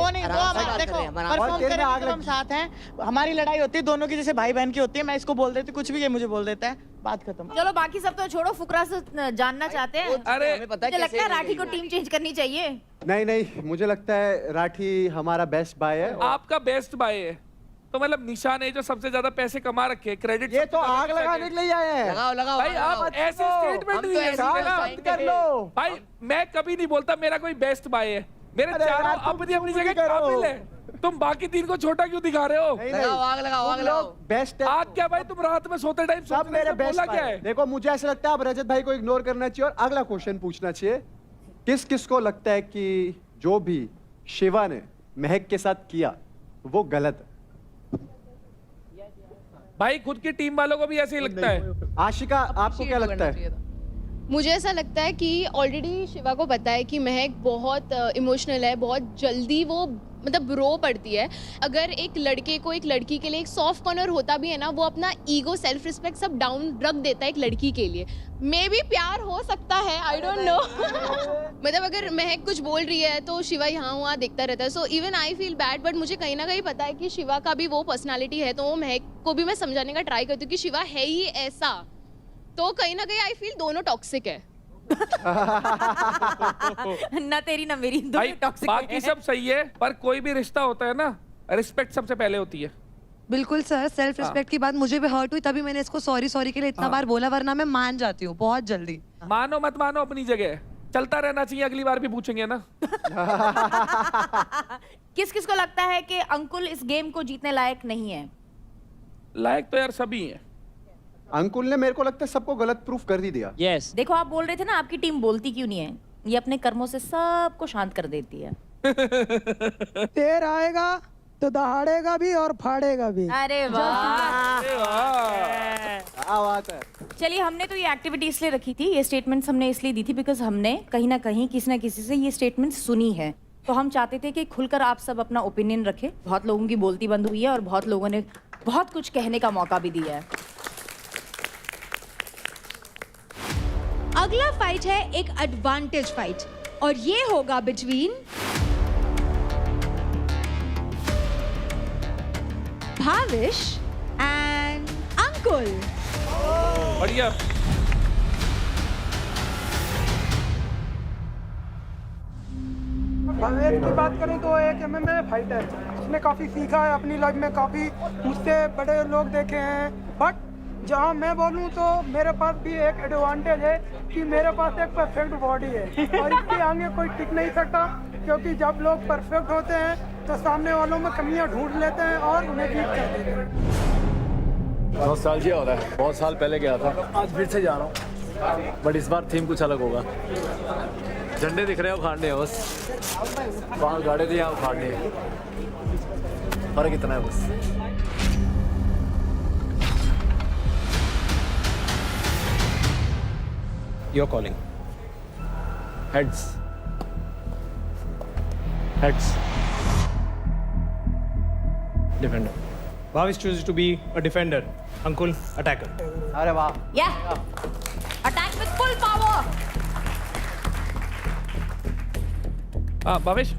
हम साथ हैं, हमारी लड़ाई होती है दोनों की, जैसे भाई बहन की होती है। मैं इसको बोल देती, कुछ भी ये मुझे बोल देता है, बात खत्म। चलो बाकी सब तो छोड़ो, फुकरा से जानना चाहते हैं। अरे मुझे लगता है राठी को टीम चेंज करनी चाहिए। नहीं नहीं, मुझे लगता है राठी हमारा बेस्ट बाय है। आपका बेस्ट बाय है तो मतलब निशा ने जो सबसे ज्यादा पैसे कमा रखे, क्रेडिट ये तो आग लगाने के लिए आए हैं। लगाओ लगाओ भाई, आप ऐसे स्टेटमेंट नहीं दे सकते कर लो भाई। मैं कभी नहीं बोलता मेरा कोई बेस्ट बाय है, मेरे चारों अपनी अपनी जगह काबिल है। तुम बाकी तीन को छोटा क्यों दिखा रहे हो? लगाओ आग लगाओ आग लगाओ। बेस्ट है। आग क्या भाई, तुम रात में सोते टाइम सब मेरे बेस्ट क्या है? देखो मुझे ऐसा लगता है अब रजत भाई को इग्नोर करना चाहिए और अगला क्वेश्चन पूछना चाहिए। किस किस को लगता है कि जो भी शिवा ने महक के साथ किया वो गलत है? भाई खुद की टीम वालों को भी ऐसे ही लगता है। आशिका, आपको क्या लगता है? मुझे ऐसा लगता है कि ऑलरेडी शिवा को पता है कि महक बहुत इमोशनल है, बहुत जल्दी वो मतलब रो पड़ती है। अगर एक लड़के को एक लड़की के लिए एक सॉफ्ट कॉर्नर होता भी है ना, वो अपना ईगो, सेल्फ रिस्पेक्ट सब डाउन रख देता है एक लड़की के लिए। मे भी प्यार हो सकता है, आई डोंट नो। मतलब अगर महक कुछ बोल रही है तो शिवा यहाँ वहाँ देखता रहता है। So even I feel bad, but मुझे कहीं ना कहीं पता है कि शिवा का भी वो पर्सनालिटी है, तो वो महक को भी मैं समझाने का ट्राई करती हूँ कि शिवा है ही ऐसा। तो कहीं ना कहीं आई फील दोनों टॉक्सिक है। ना तेरी ना मेरी, भाई दोनों टॉक्सिक बाकी सब सही है, पर कोई भी रिश्ता होता है ना, रिस्पेक्ट सबसे पहले होती है। बिल्कुल सर, सेल्फ रिस्पेक्ट की बात मुझे भी हर्ट हुई, तभी मैंने इसको सॉरी के लिए इतना बार बोला, वरना मैं मान जाती हूँ बहुत जल्दी। मानो मत मानो अपनी जगह, चलता रहना चाहिए, अगली बार भी पूछेंगे ना। किस किस को लगता है कि अंकुल इस गेम को जीतने लायक नहीं है? लायक तो यार सभी हैं। अंकुल ने मेरे को लगता है सबको गलत प्रूफ कर ही दिया। यस। देखो आप बोल रहे थे ना आपकी टीम बोलती क्यों नहीं है, ये अपने कर्मों से सबको शांत कर देती है। तेर आएगा तो दहाड़ेगा भी और फाड़ेगा भी। अरे वाह, क्या बात है। चलिए, हमने तो ये एक्टिविटी इसलिए रखी थी, ये स्टेटमेंट्स हमने इसलिए दी थी बिकॉज हमने कहीं ना कहीं किसी ना किसी से ये स्टेटमेंट सुनी है, तो हम चाहते थे कि खुलकर आप सब अपना ओपिनियन रखें। बहुत लोगों की बोलती बंद हुई है और बहुत लोगों ने बहुत कुछ कहने का मौका भी दिया है। अगला फाइट है एक एडवांटेज फाइट, और ये होगा बिटवीन भाविश एंड अंकुल। बढ़िया। भावेश की बात करें तो एक MMA फाइटर, उसने काफ़ी सीखा है अपनी लाइफ में, काफ़ी मुझसे बड़े लोग देखे हैं, बट जहाँ मैं बोलूँ तो मेरे पास भी एक एडवांटेज है कि मेरे पास एक परफेक्ट बॉडी है और इसके आगे कोई टिक नहीं सकता, क्योंकि जब लोग परफेक्ट होते हैं तो सामने वालों में कमियां ढूंढ लेते हैं और उन्हें बीट कर देते हैं। नॉस्टैल्जिया हो रहा है, बहुत साल पहले गया था, आज फिर से जा रहा हूँ, बट इस बार थीम कुछ अलग होगा। झंडे दिख रहे हैं, उखाड़ने हैं बस, वहाँ गाड़े थे, यहाँ उखाड़ने हैं, फर्क इतना है बस। You're calling. Heads. Heads. Defender. Bhavish chooses to be a defender. Ankul, attacker. अरे वाह। Yeah. Attack with full power. Bhavesh,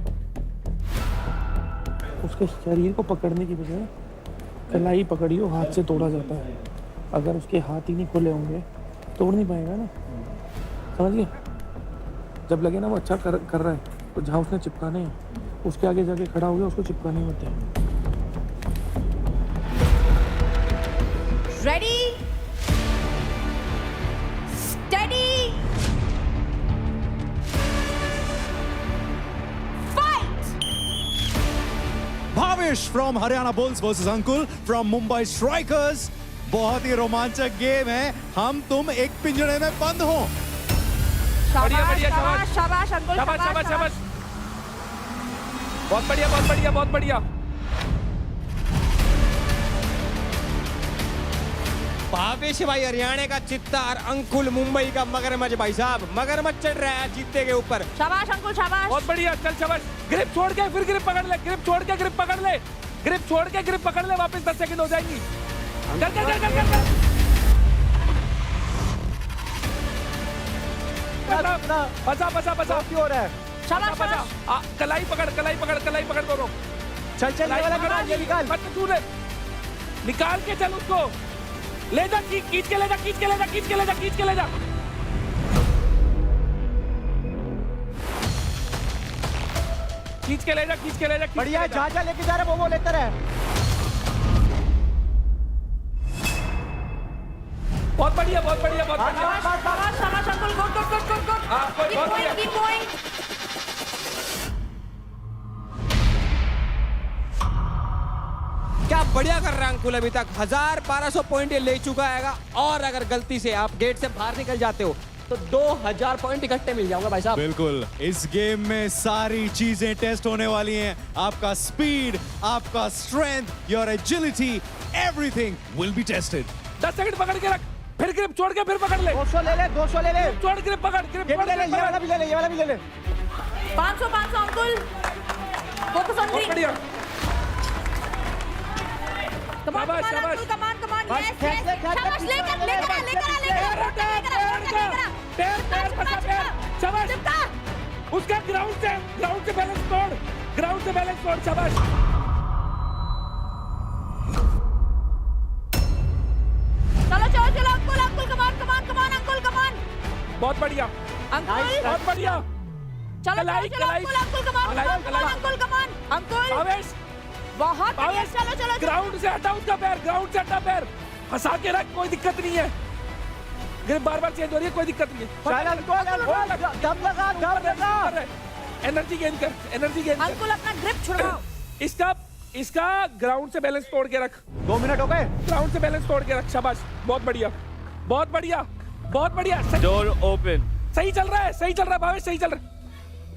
उसके शरीर को पकड़ने की बजाय कलाई पकड़ियो, हाथ से तोड़ा जाता है। अगर उसके हाथ ही नहीं खुले होंगे तोड़ नहीं पाएगा ना, समझ गया? जब लगे ना वो अच्छा कर रहा है, तो जहाँ उसने चिपकाने हैं उसके आगे जाके खड़ा हो गया, उसको चिपकाने होते हैं। Ready, steady, fight! Bhavesh from Haryana Bulls versus Ankul from Mumbai Strikers. बहुत ही रोमांचक गेम है, हम तुम एक पिंजरे में बंद हो। बढ़िया बढ़िया, शाबाश, शाबाश अंकुल, शाबाश शाबाश शाबाश। शाबाश, बहुत बढ़िया बहुत बढ़िया बहुत बढ़िया। भावेश भाई हरियाणा का चित्ता और अंकुल मुंबई का मगरमच्छ। भाई साहब मगरमच्छ चढ़ रहा है जीते के ऊपर। शाबाश अंकुल, शाबाश। बहुत बढ़िया, चल शाबाश। ग्रिप छोड़ के फिर ग्रिप पकड़ ले, ग्रिप छोड़ के ग्रिप पकड़ ले, ग्रिप छोड़ के ग्रिप पकड़ ले, वापस 10 सेकंड हो जाएंगी। चल चल चल चल चल। बचा बचा बचा, क्यों हो रहा है? शाबाश, बचा। कलाई पकड़ दोनों। चल चल, ये वाला करा, ये निकाल। मत तू ले, निकाल के चल उसको, ले जा, खींच के ले जा, खींच के ले जा, खींच के ले जा, खींच के ले जा। खींच के ले जा, खींच के ले जा। बढ़िया, जा जा लेके जा रहे, वो लेता रहे। बहुत बढ़िया बहुत बढ़िया बहुत बढ़िया। शाबाश शाबाश Ankul, good good good good good. बहुत बढ़िया। Keep going. क्या बढ़िया कर रहा है अंकुल, अभी तक 1200 पॉइंट ये ले चुका है, और अगर गलती से आप गेट से बाहर निकल जाते हो तो 2000 पॉइंट इकट्ठे मिल जाओगे भाई साहब। बिल्कुल, इस गेम में सारी चीजें टेस्ट होने वाली हैं। आपका स्पीड, आपका strength, your agility, everything will be tested. 10 second पकड़ के रख, फिर ग्रिप छोड़ के फिर पकड़ ले। 200 ले ले, 200 ले ले। छोड़ ग्रिप पकड़, ग्रिप ये छोड़ ले ले, ये वाला भी ले ले, ये वाला भी ले ले। 500 अंकुल, फोकस ऑन बहुत बढ़िया। शाबाश शाबाश, कमान कमान, यस यस, शाबाश, लेकर लेकर पैर फंसा पैर, शाबाश। उसका ग्राउंड से बैलेंस तोड़, ग्राउंड से बैलेंस तोड़, शाबाश। चलो अंकुल कमान अंकुल। बहुत बढ़िया अंकुल, बहुत बढ़िया। चलो कलाई, कलाई। अंकुल कमान अंकुल। भावेश, बहुत बढ़िया, चलो ग्राउंड से हटा उसका पैर, ग्राउंड से हटा पैर, फंसा के रख, कोई दिक्कत नहीं है। ग्रिप बार चेंज हो रही है, कोई दिक्कत नहीं है। दम लगा। एनर्जी गेन कर, एनर्जी गेन कर। अंकुल अपना ग्रिप छुड़वाओ। इसका ग्राउंड से बैलेंस तोड़ के रख। 2 मिनट हो गए। ग्राउंड से बैलेंस तोड़ के रख, शाबाश। बहुत बढ़िया, बहुत बढ़िया, बहुत बढ़िया। Door open. सही चल रहा है, सही चल रहा है भावेश, सही चल रहा है।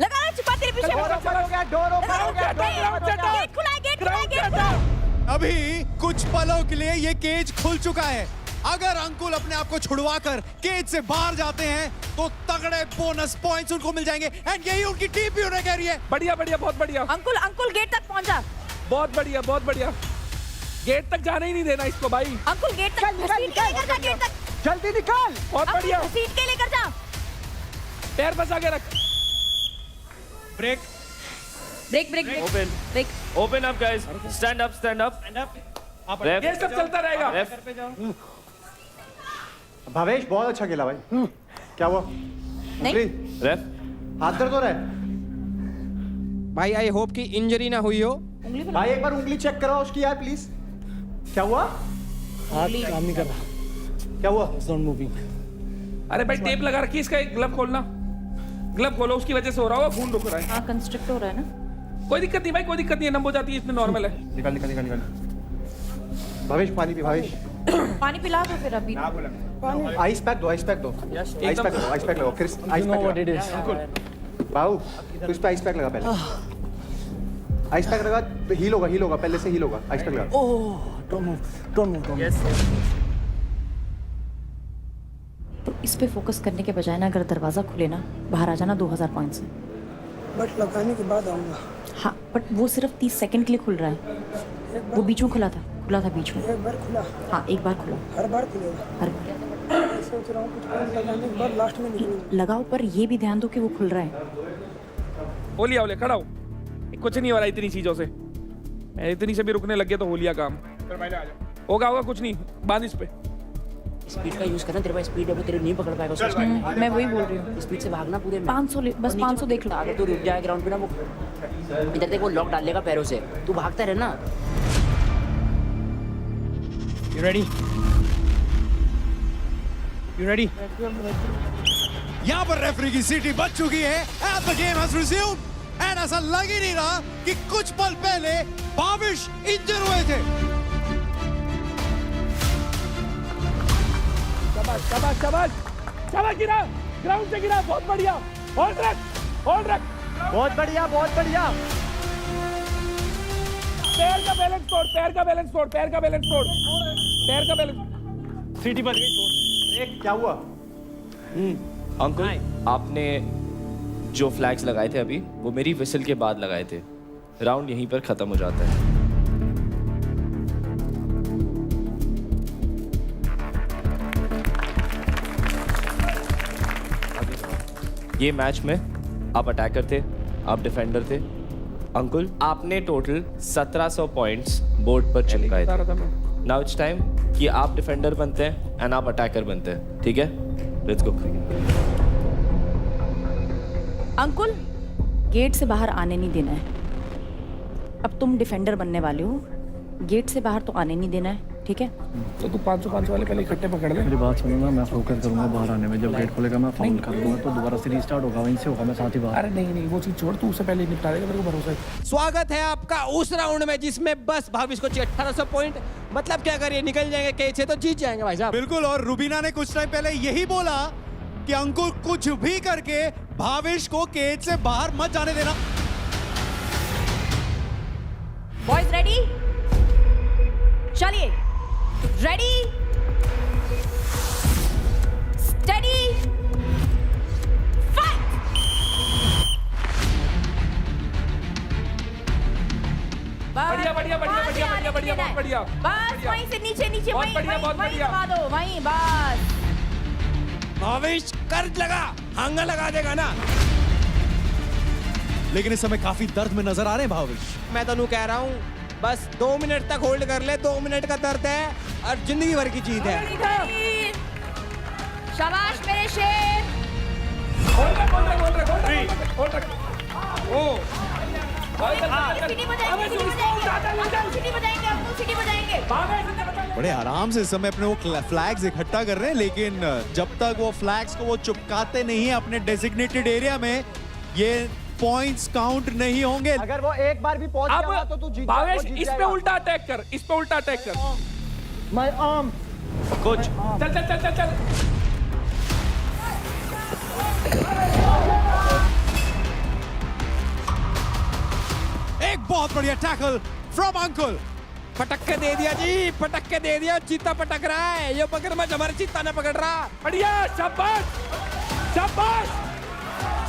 लगा रहा चिपा तेरे पीछे। डोर ओपन हो गया, डोर ओपन हो गया। गेट खुला है, गेट खुला है। अभी कुछ पलों के लिए ये केज खुल चुका है। अगर अंकुल अपने आप को छुड़वाकर केज से बाहर जाते हैं तो तगड़े बोनस पॉइंट्स उनको मिल जाएंगे एंड यही उनकी टीम भी उन्हें कह रही है। बढ़िया बढ़िया, बहुत बढ़िया। अंकुल गेट तक पहुंचा। बहुत बढ़िया, बहुत बढ़िया। गेट तक जाने ही नहीं देना इसको भाई। अंकुल गेट तक घसीट के लेकर जा, गेट तक जल्दी निकाल। बहुत बढ़िया, घसीट के लेकर जा। पैर फंसा के रख। Break open up guys, stand up ये सब चलता रहेगा। भावेश बहुत अच्छा खेला भाई। क्या हुआ? रेफ, हाथ दर्द हो रहा है भाई, आई होप कि इंजरी ना हुई हो। भाई एक बार उंगली चेक कराओ उसकी यार प्लीज। क्या हुआ? हाथ काम नहीं कर रहा। क्या हुआ? It's not moving। अरे भाई टेप लगा रखी है इसका, एक ग्लव खोलना, ग्लव खोलो, उसकी वजह से हो रहा होगा, खून रुक रहा है। हाँ, कंस्ट्रक्ट हो रहा है ना। कोई दिक्कत नहीं भाई, कोई दिक्कत नहीं है, नम हो जाती है, इसमें नॉर्मल है। निकाल। भावेश पानी पी, भावेश पानी पिला दो फिर अभी। आइस पैक दो, आइस पैक लगाओ फिर आइस पैक। बाबू तू इस पे आइस पैक लगा पहले। आइस पैक लगा, हील होगा पहले से हील होगा। आइस पैक लगा। Don't move। तो इस पे फोकस करने के बजाय ना, अगर दरवाजा खुले ना, बाहर आ जाना 2000 पॉइंट्स है। बट लगाने के बाद आऊंगा। हाँ, बट वो सिर्फ 30 सेकंड के लिए खुल रहा है। वो बीच में खुला था बीच में। एक बार खुला। हाँ, एक बार खुला। हर बार खुलेगा। हर बार सोच रहा हूँ कुछ पॉइंट लगाने के बाद लास्ट में निकलूंगा। लगाओ, पर ये भी ध्यान दो कि वो खुल रहा है। ओले खड़ा हो, कुछ नहीं हो रहा इतनी चीजों से। मैं इतनी से भी रुकने लग गया तो हो लिया काम। होगा कुछ नहीं, बांध इस पे। स्पीड का यूज करना, तेरे पास स्पीड है, तेरे नहीं पकड़ पाएगा उसको। मैं वही बोल रही हूँ, स्पीड से भागना पूरे में। 500 बस 500 देख लो। अगर तू रुक जाए ग्राउंड पे ना, वो इधर तक वो लॉक डाल लेगा पैरों से, तू भागता रहे ना। You ready? यहाँ पर रेफरी की सीटी बज चुकी है and the game has resumed and ऐसा लग ही नहीं रहा कि कुछ पल पहले भावेश इंजर हुए थे। शाबाश गिरा, ग्राउंड से गिरा, बहुत बढ़िया। होल्ड रख। बहुत बढ़िया। पैर का बैलेंस तोड़। सीटी बज गई, छोड़। क्या हुआ? अंकुल आपने जो फ्लैग्स लगाए थे अभी, वो मेरी विसल के बाद लगाए थे। राउंड यहीं पर खत्म हो जाता है। ये मैच में आप अटैकर थे, आप डिफेंडर थे। अंकुल आपने टोटल 1700 पॉइंट्स बोर्ड पर चिपकाए थे। नाउ इट्स टाइम कि आप डिफेंडर बनते हैं एंड आप अटैकर बनते हैं, ठीक है? Let's go. अंकुल, गेट से बाहर आने नहीं देना है। अब तुम डिफेंडर बनने वाले हो, गेट से बाहर तो आने नहीं देना है, ठीक है? तो तू 500 वाले पहले इकट्ठे पकड़ ले। मेरी बात सुनूंगा, मैं फोकस करूंगा बाहर आने में। जब गेट खुलेगा मैं फाउल कर दूंगा तो दोबारा से रीस्टार्ट होगा, वहीं से होगा, मैं साथ ही बाहर। अरे नहीं, वो चीज छोड़, तू उससे पहले निपटा देगा, मेरे को भरोसा है। स्वागत है आपका उस राउंड में जिसमें बस भावेश को चाहिए 1800 पॉइंट। मतलब क्या करिए, निकल जाएंगे केज से तो जीत जाएंगे भाई साहब। बिल्कुल, और रुबीना ने कुछ टाइम पहले यही बोला कि अंकुर कुछ भी करके भावेश को केज से बाहर मत जाने देना। Boys ready? चलिए, रेडी स्टडी फाइट। बढ़िया बढ़िया बढ़िया बढ़िया बढ़िया बढ़िया बहुत बढ़िया बस वहीं से नीचे नीचे बहुत वहीं बढ़िया, बहुत वहीं बढ़िया। दबा दो वहीं बस। भावेश कर्ज लगा, हांगा लगा देगा ना। लेकिन इस समय काफी दर्द में नजर आ रहे हैं भावेश। मैं तनु कह रहा हूँ बस 2 मिनट तक होल्ड कर ले, 2 मिनट का दर्द है और जिंदगी भर की जीत है। शाबाश मेरे शेर। सीटी बजाएंगे, सीटी बजाएंगे, अंकुल सीटी बजाएंगे। बड़े आराम से इस समय अपने वो फ्लैग्स इकट्ठा कर रहे हैं, लेकिन जब तक वो फ्लैग्स को वो चिपकाते नहीं है अपने डेजिग्नेटेड एरिया में, ये पॉइंट्स काउंट नहीं होंगे। अगर वो एक बार भी पहुंच गया तो तू जीत भावेश इस पे उल्टा अटैक कर, इस पे उल्टा अटैक कर। माय आर्म कुछ चल चल चल चल चल। एक बहुत बढ़िया टैकल फ्रॉम अंकुल। पटक के दे दिया जी, पटक के दे दिया। चीता पटक रहा है, ये पकड़ मत, हमारा चीता ना पकड़ रहा। बढ़िया, शाबाश शाबाश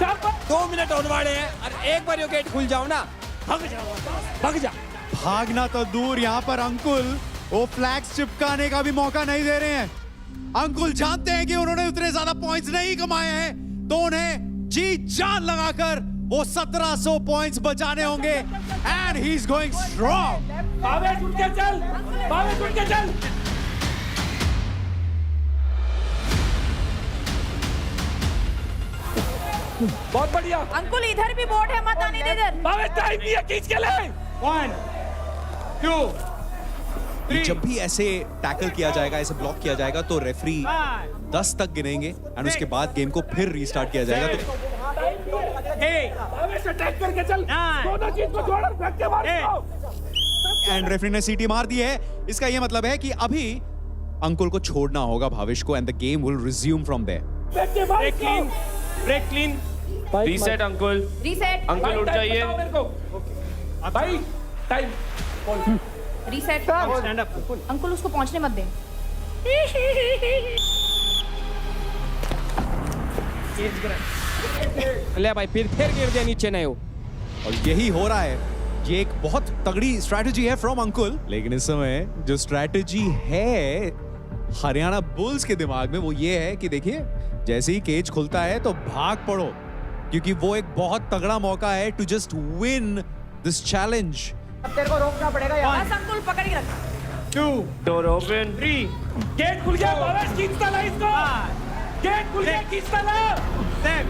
शाबाश। 2 मिनट होने वाले हैं और एक बार ये गेट खुल जाओ ना, भाग जा भाग जा। भागना तो दूर, यहाँ पर अंकुल वो फ्लैग्स चिपकाने का भी मौका नहीं दे रहे हैं। अंकुल जानते हैं कि उन्होंने उतने ज्यादा पॉइंट्स नहीं कमाए हैं, तो उन्हें जी जान लगाकर वो 1700 पॉइंट्स बचाने होंगे। And he is going strong. Bhavesh उठ के चल, भावेश उठ के चल। बहुत बढ़िया अंकुल, इधर भी बोर्ड है, मत आने दे इधर। भावेश टाइम नहीं है, खींच के ले। 1 2 जब भी ऐसे टैकल किया जाएगा, ऐसे ब्लॉक किया जाएगा, तो रेफरी 10 तक गिनेंगे एंड उसके बाद गेम को फिर रीस्टार्ट किया जाएगा। तो भावेश अटैक करके चल, दोनों चीज को जोड़ और फेंक के मार दो। एंड रेफरी ने सीटी मार दी है। इसका ये मतलब है कि अभी अंकुल को छोड़ना होगा भावेश को, and the game will resume from there. Break clean, break clean. Reset Ankul, reset. Ankul उठ जाइए। भाई time reset. Stand up. Ankul उसको पहुंचने मत दे। ले भाई, फिर गिर दे नीचे नहीं हो। और यही हो रहा है। ये एक बहुत तगड़ी स्ट्रैटेजी है फ्रॉम अंकुल, लेकिन इस समय जो स्ट्रैटेजी है हरियाणा बुल्स के दिमाग में वो ये है कि देखिए, जैसे ही केज खुलता है तो भाग पड़ो, क्योंकि वो एक बहुत तगड़ा मौका है to just win this challenge. अब तेरे को रोकना पड़ेगा यार। बस अंकुल पकड़ के रख। 2 डोर ओपन। 3 गेट खुल गया, भावेश खींचता ला इसको। गेट खुल गया, खींचता ला। 7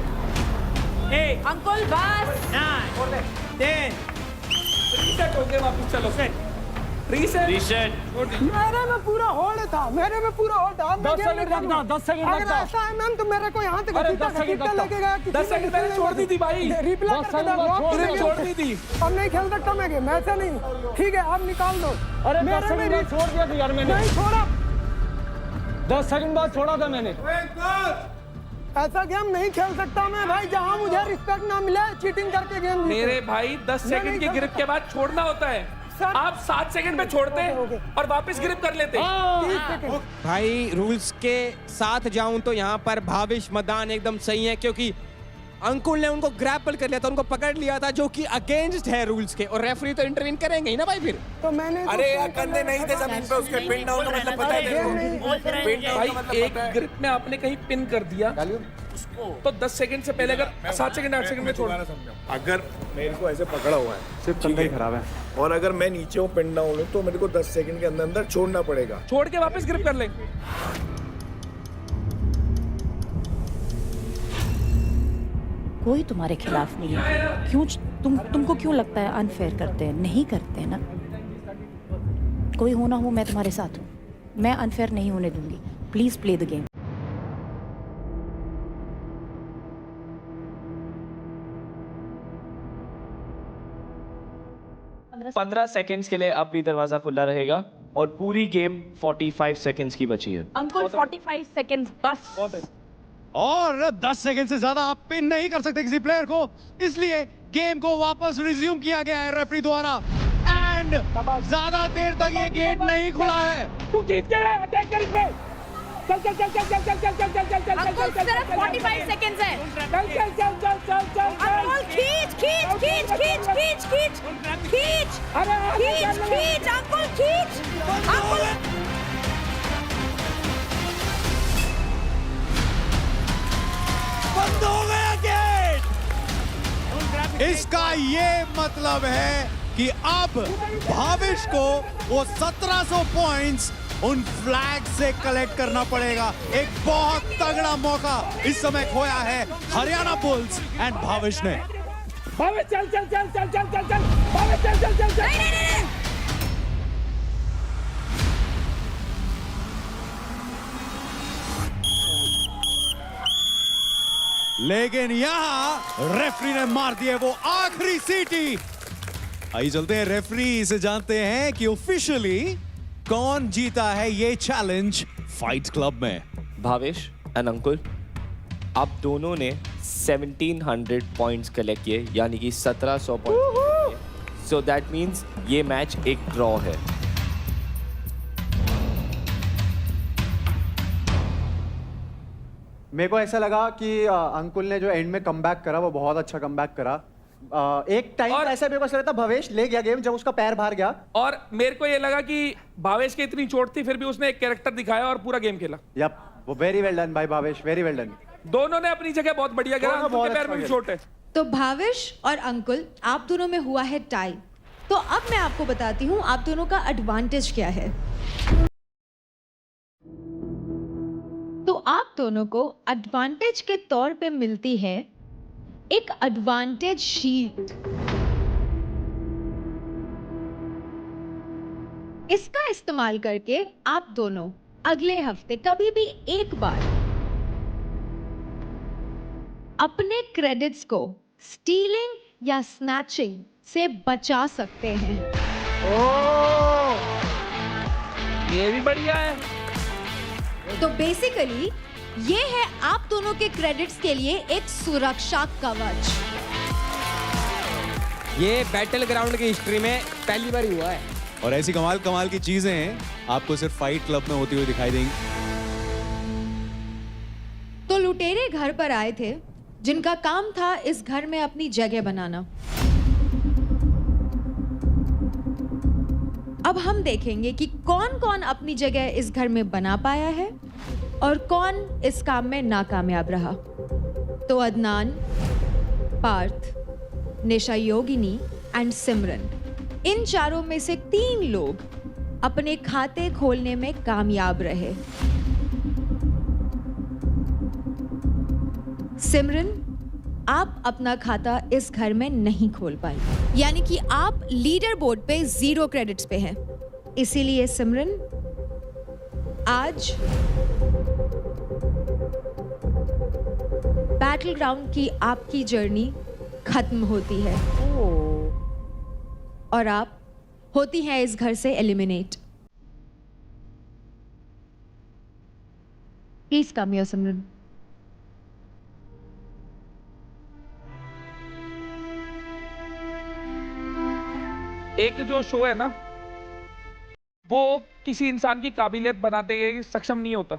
8 अंकुल बस। 9 10 रीसेट हो गया, वापस चलो। Reset reset. मेरे में पूरा होल्ड था, मेरे में पूरा होल्ड था। 10 सेकंड रखना, 10 सेकंड अगर रखना। ऐसा है मैम तो मेरे को यहाँ तक अरे घसीटा 10 सेकंड घसीटा लेके गया। 10 सेकंड पहले छोड़ दी थी भाई। रिप्ले 10 करके सेकंड बाद छोड़ दे, दी। छोड़ दी थी। अब नहीं खेल सकता मैं गेम, ऐसा नहीं। ठीक है, अब निकाल दो। अरे मेरे 10 सेकंड में बाद छोड़ दिया था यार मैंने। नहीं छोड़ा, 10 सेकंड बाद छोड़ा था मैंने। ऐसा गेम नहीं खेल सकता मैं भाई, जहाँ मुझे रिस्पेक्ट ना मिले चीटिंग करके गेम। मेरे भाई 10 सेकंड की ग्रिप के बाद छोड़ना होता है। आप 7 सेकंड में छोड़ते और वापस ग्रिप कर लेते। भाई रूल्स के साथ जाऊं तो यहाँ पर भावेश मैदान एकदम सही है, क्योंकि अंकुल ने उनको ग्रैपल कर लिया था, उनको पकड़ लिया था, जो कि अगेंस्ट है रूल्स के, और रेफरी तो इंटरवीन करेंगे ही ना भाई फिर। तो मैंने अरे यार, कंधे नहीं थे जमीन पे उसके, पिन डाउन का मतलब पता है भाई एक ग्रिप में आपने कहीं पिन कर दिया तो 10 सेकंड से पहले अगर 7 सेकंड 8 सेकंड में छोड़ना। अगर मेरे को ऐसे पकड़ा हुआ है, सिर्फ कंधा ही खराब है, और अगर मैं नीचे हूँ पिन डाउन हूँ, तो मेरे को 10 सेकंड के अंदर अंदर छोड़ना पड़ेगा। छोड़ के वापस ग्रिप कर ले। कोई तुम्हारे खिलाफ नहीं है। क्यों तुमको क्यों लगता है अनफेयर करते हैं? नहीं करते हैं ना। कोई हो ना हो, मैं तुम्हारे साथ हूँ। मैं अनफेयर नहीं होने दूंगी। Please play the game. 15 seconds के लिए अब भी दरवाजा खुला रहेगा और पूरी गेम 45 सेकंड्स की बची है। अंकुल 45 सेकंड्स बस। और 10 सेकंड से ज्यादा आप पिन नहीं कर सकते किसी प्लेयर को, इसलिए गेम को वापस रिज्यूम किया गया है रेफरी द्वारा। एंड ज्यादा देर तक ये गेट नहीं खुला है। तू जीत गया, अटैक कर इसमें। चल चल चल चल चल चल चल चल चल चल अंकुल सिर्फ 45 सेकंड्स है। चल चल चल चल चल चल अंकुल खींच खींच खींच खींच खींच खींच खींच अरे खींच खींच अंकुल खींच अंकुल। बंद हो गया गेट। इसका ये मतलब है कि अब भाविश को वो 1700 पॉइंट्स उन फ्लैग से कलेक्ट करना पड़ेगा। एक बहुत तगड़ा मौका इस समय खोया है हरियाणा बुल्स एंड भाविश ने। भाविश चल चल चल चल चल चल चल भाविश चल चल चल चल। नहीं लेकिन यहां रेफरी ने मार दिया वो आखिरी सीटी। आइए चलते हैं रेफरी से जानते हैं कि ऑफिशियली कौन जीता है ये चैलेंज फाइट क्लब में। भावेश एंड अंकुल, आप दोनों ने 1700 पॉइंट्स कलेक्ट किए, यानी कि 1700 पॉइंट्स। सो दैट मींस ये मैच एक ड्रॉ है। मेरे को ऐसा लगा कि अंकुल ने जो एंड में कमबैक करा वो बहुत अच्छा कमबैक करा। एक टाइम ऐसा मेरे को ऐसा लगता भवेश ले गया गेम जब उसका पैर बाहर गया। और मेरे को ये लगा कि भावेश की इतनी चोट थी फिर भी उसने एक कैरेक्टर दिखाया और पूरा गेम खेला। यप, वो वेरी वेल डन भाई भावेश, वेरी वेल डन। दोनों ने अपनी जगह बहुत बढ़िया करा। उनके पैर में भी चोट है। तो भाविश और अंकुल आप दोनों में हुआ है टाई। तो अब मैं आपको बताती हूँ आप दोनों का एडवांटेज क्या है। तो आप दोनों को एडवांटेज के तौर पे मिलती है एक एडवांटेज शीट। इसका इस्तेमाल करके आप दोनों अगले हफ्ते कभी भी एक बार अपने क्रेडिट्स को स्टीलिंग या स्नैचिंग से बचा सकते हैं। ये भी बढ़िया है। तो बेसिकली ये है आप दोनों के क्रेडिट्स के लिए एक सुरक्षा कवच। ये बैटल ग्राउंड की हिस्ट्री में पहली बार हुआ है। और ऐसी कमाल कमाल की चीजें हैं आपको सिर्फ फाइट क्लब में होती हुई दिखाई देंगी। तो लुटेरे घर पर आए थे जिनका काम था इस घर में अपनी जगह बनाना। अब हम देखेंगे कि कौन कौन अपनी जगह इस घर में बना पाया है और कौन इस काम में नाकामयाब रहा। तो अदनान, पार्थ, निशा योगिनी एंड सिमरन, इन चारों में से 3 लोग अपने खाते खोलने में कामयाब रहे। सिमरन, आप अपना खाता इस घर में नहीं खोल पाई, यानी कि आप लीडर बोर्ड पे 0 क्रेडिट्स पे हैं। इसीलिए सिमरन, आज बैटल ग्राउंड की आपकी जर्नी खत्म होती है और आप होती हैं इस घर से एलिमिनेट। प्लीज कम हियर सिमरन। एक जो शो है ना वो किसी इंसान की काबिलियत बनाते हुए सक्षम नहीं होता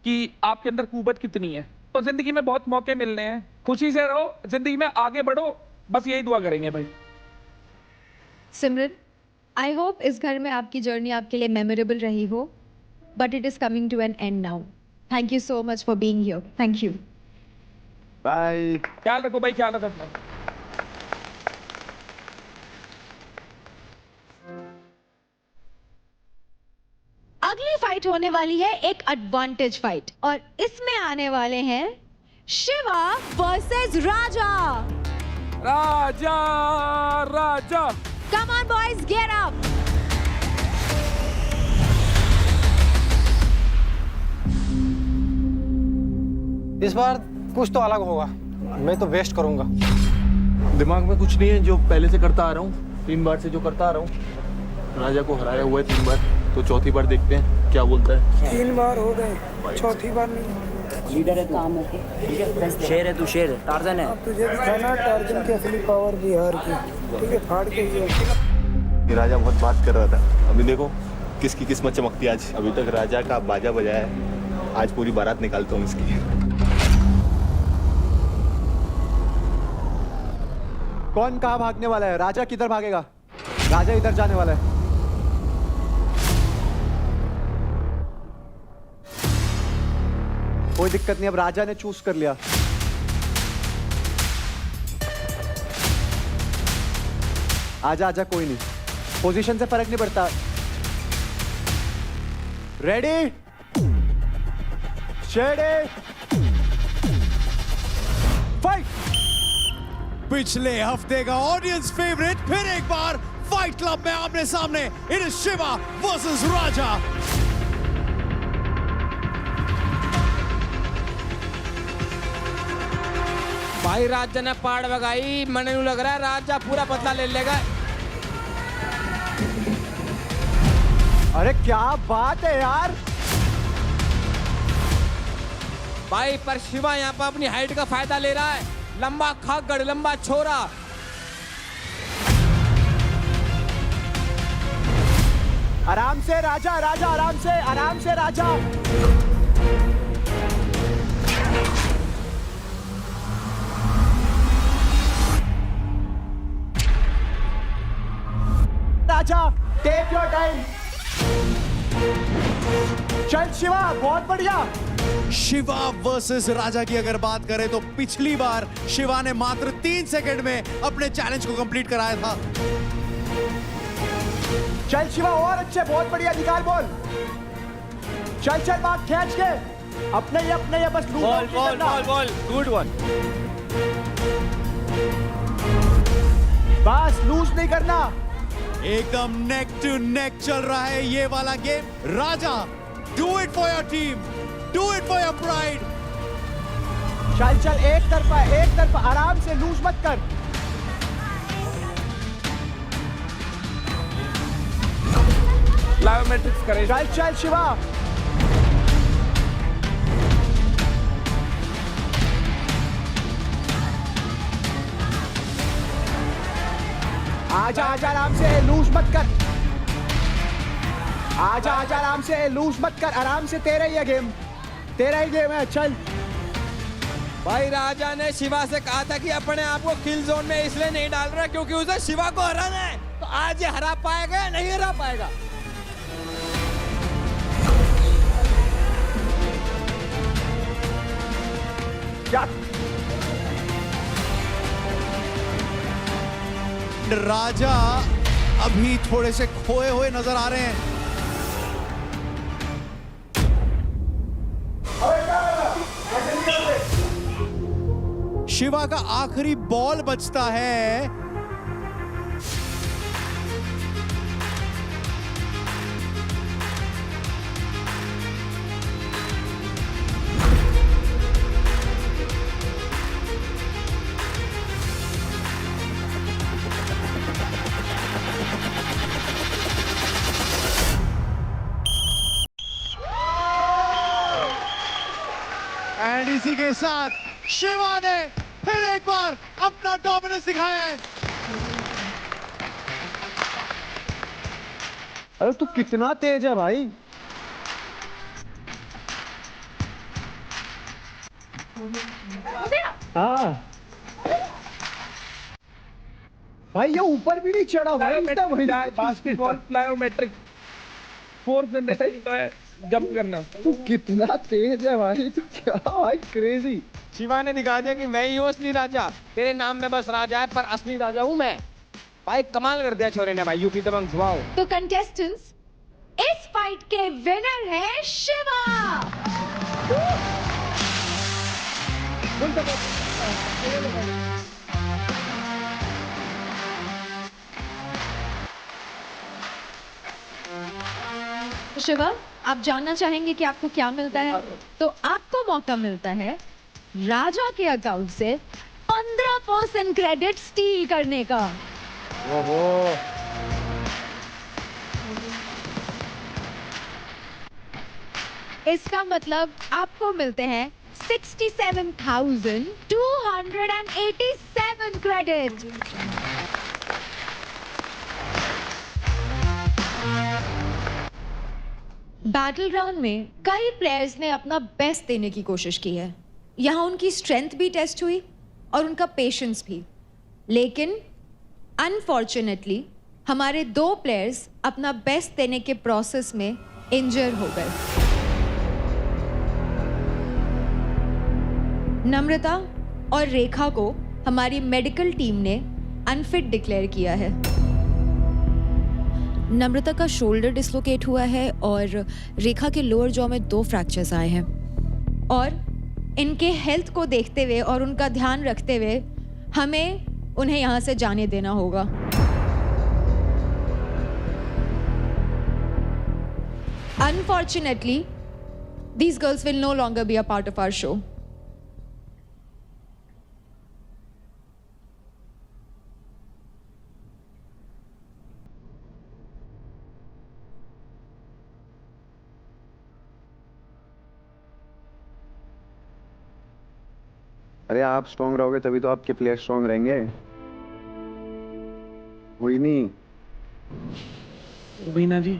कि आपके अंदर कुव्वत कितनी है। तो जिंदगी में बहुत मौके मिलने हैं, खुशी से रहो, जिंदगी में आगे बढ़ो, बस यही दुआ करेंगे भाई। सिमरन, आई होप इस घर में आपकी जर्नी आपके लिए मेमोरेबल रही हो, but it is coming to an end now. Thank you so much for being here. Thank you. Bye. ख्याल रखो भाई, ख्याल रखो। अगली फाइट होने वाली है एक एडवांटेज फाइट और इसमें आने वाले हैं Shiva versus Raja. Raja Raja, come on boys, get up. इस बार कुछ तो अलग होगा, मैं तो वेस्ट करूंगा। दिमाग में कुछ नहीं है, जो पहले से करता आ रहा हूँ, 3 बार से जो करता आ रहा हूँ। राजा को हराया हुआ है 3 बार, तो चौथी बार देखते हैं क्या बोलता है। 3 बार हो गए, चौथी बार नहीं। लीडर है काम होके, ठीक है, शेर है तू, शेर है, टार्जन है। अब तुझे दिखाना टार्जन की असली पावर बिहार की, ठीक है, फाड़ के ही। राजा बहुत बात कर रहा था, अभी देखो किसकी किस्मत चमकती आज। अभी तक राजा का बाजा बजाया है, आज पूरी बारात निकालता हूँ इसकी। कौन कहाँ भागने वाला है? राजा किधर भागेगा? राजा इधर जाने वाला है। कोई दिक्कत नहीं, अब राजा ने चूज कर लिया। आजा आजा, कोई नहीं, पोजीशन से फर्क नहीं पड़ता। Ready, shady, fight. पिछले हफ्ते का ऑडियंस फेवरेट फिर एक बार फाइट क्लब में आमने सामने। इट इज शिवा वर्सेस राजा। भाई राजा ने पाड़ भगाई, मने नू लग रहा है राजा पूरा बदला ले लेगा। अरे क्या बात है यार। भाई पर शिवा यहाँ पर अपनी हाइट का फायदा ले रहा है। लंबा खागड़, लंबा छोरा। आराम से राजा, राजा आराम से राजा। राजा टेक योर टाइम। चल शिवा, बहुत बढ़िया। शिवा वर्सेस राजा की अगर बात करें तो पिछली बार शिवा ने मात्र 3 सेकंड में अपने चैलेंज को कंप्लीट कराया था। चल शिवा, और अच्छे, बहुत बढ़िया, निकाल बॉल। चल चल भाग, खींच के अपने ही बस ball ball ball ball, good one. बस लूज नहीं करना। एकदम नेक टू नेक चल रहा है ये वाला game. Raja, do it for your team, do it for your pride. चल चल, एक तरफा, आराम से, लूज मत कर। प्लायोमेट्रिक्स करें। चल चल शिवा, आजा आजा, आराम से, लूज मत कर। आजा आजा, आराम से, लूज मत कर, आराम से, तेरा ही गेम है। चल भाई राजा ने शिवा से कहा था कि अपने आप को किल जोन में इसलिए नहीं डाल रहा क्योंकि उसे शिवा को हराना है। तो आज ये हरा पाएगा या नहीं हरा पाएगा? क्या राजा अभी थोड़े से खोए हुए नजर आ रहे हैं। शिवा का आखिरी बॉल बचता है। एंड इसी के साथ शिवा ने फिर एक बार अपना डोमिनेंस दिखाया है। अरे तू कितना तेज है भाई। हाँ भाई, ये ऊपर भी नहीं चढ़ा भाई। बास्केटबॉल प्लायोमेट्रिक फोर्स है जंप करना। तू कितना तेज है भाई, तू क्या भाई, क्रेजी। शिवा ने दिखा दिया कि मैं ही हूँ असली राजा। तेरे नाम में बस राजा है पर असली राजा हूँ मैं। भाई कमाल कर दिया छोरे ने भाई, यूपी दबंग। वाओ। तो कंटेस्टेंट्स, इस फाइट के विनर है शिवा। शिवा, आप जानना चाहेंगे कि आपको क्या मिलता है? तो आपको मौका मिलता है राजा के अकाउंट से 15% क्रेडिट स्टील करने का। ओहो। इसका मतलब आपको मिलते हैं 67,287 क्रेडिट। बैटल ग्राउंड में कई प्लेयर्स ने अपना बेस्ट देने की कोशिश की है। यहाँ उनकी स्ट्रेंथ भी टेस्ट हुई और उनका पेशेंस भी, लेकिन अनफॉर्चुनेटली हमारे 2 प्लेयर्स अपना बेस्ट देने के प्रोसेस में इंजर हो गए। नम्रता और रेखा को हमारी मेडिकल टीम ने अनफिट डिक्लेयर किया है। नम्रता का शोल्डर डिसलोकेट हुआ है और रेखा के लोअर जॉ में 2 फ्रैक्चर्स आए हैं, और इनके हेल्थ को देखते हुए और उनका ध्यान रखते हुए हमें उन्हें यहाँ से जाने देना होगा। Unfortunately, these girls will no longer be a part of our show. अरे आप स्ट्रॉन्ग रहोगे तभी तो आपके प्लेयर स्ट्रॉन्ग रहेंगे। वही नहीं बीना जी,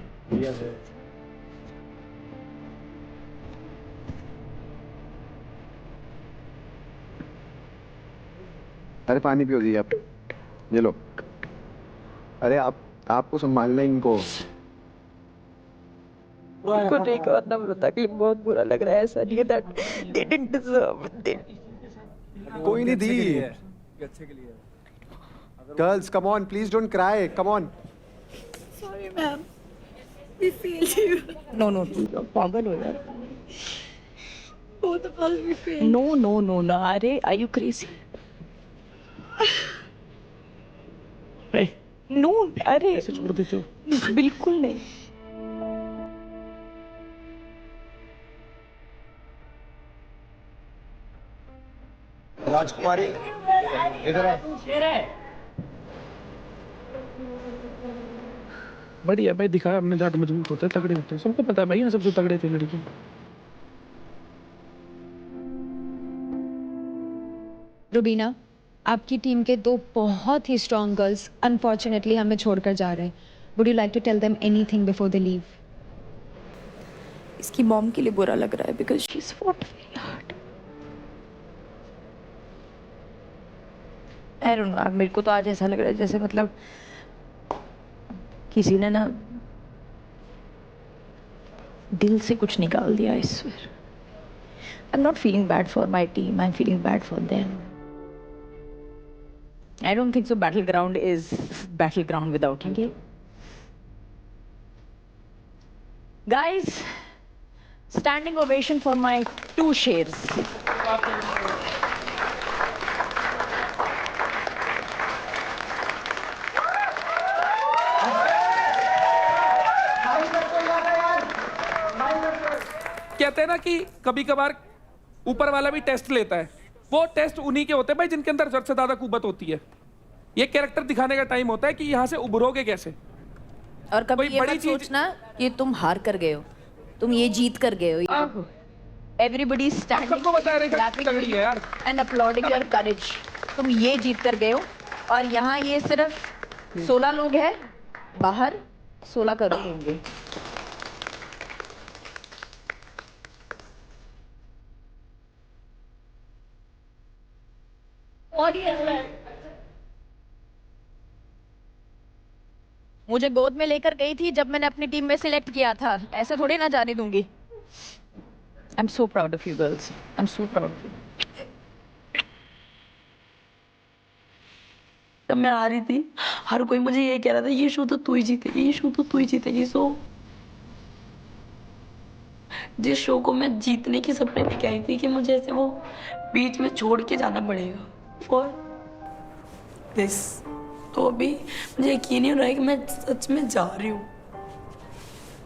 अरे पानी पियो जी आप, ये लो। अरे आपको संभालना है इनको। उनको नहीं करना पता कि बहुत बुरा लग रहा है, ऐसा नहीं है that they didn't deserve it. कोई नहीं दी। Girls come on, please don't cry, come on. Sorry ma'am, we feel you. No, पागल हो यार। Both of us we feel. No, अरे are you crazy? No, अरे ऐसे छोड़ देते हो? बिल्कुल नहीं। राजकुमारी इधर आ। बढ़िया भाई, दिखाया हमने जाट मजबूत होते हैं, तगड़े होते हैं, सबको पता है भाई, यहाँ सबसे तगड़े थे लड़के। रुबीना, आपकी टीम के 2 बहुत ही स्ट्रॉन्ग गर्ल्स अनफॉर्चुनेटली हमें छोड़कर जा रहे हैं। Would you like to tell them anything before they leave? इसकी मॉम के लिए बुरा लग रहा है because she is fought very hard. I don't know, मेरे को तो आज ऐसा लग रहा है जैसे मतलब किसी ने ना दिल से कुछ निकाल दिया। I swear I am not feeling bad for my team, I am feeling bad for them. I don't think so. Battleground is battleground without you. Okay. Guys, standing ovation for my 2 shares. कहते हैं ना कि कभी कभार ऊपर वाला भी test लेता है। वो टेस्ट उन्हीं के होते हैं भाई जिनके अंदर जरूरत से ज्यादा कुव्वत होती है। ये कैरेक्टर दिखाने का टाइम होता है कि यहाँ से उभरोगे कैसे। और कभी ये मत सोचना कि तुम हार कर गए हो, तुम ये जीत कर गए हो। Everybody standing, सबको बता रहे तगड़ी है यार, and applauding your courage. तुम ये जीत कर गए हो और यहाँ ये सिर्फ 16 लोग हैं, बाहर 16 करोड़ होंगे। मुझे गोद में लेकर गई थी जब मैंने अपनी टीम में सिलेक्ट किया था, ऐसे थोड़ी ना जाने दूंगी। I am so proud of you girls, I am so proud of you. जब मैं आ रही थी हर कोई मुझे ये कह रहा था ये शो तो तू ही जीतेगी, ये शो तो तू ही जीतेगी। सो जिस शो को मैं जीतने के सपने में कही थी कि मुझे ऐसे वो बीच में छोड़ के जाना पड़ेगा फॉर दिस, तो अभी मुझे यकीन नहीं हो रहा है कि मैं सच में जा रही हूँ।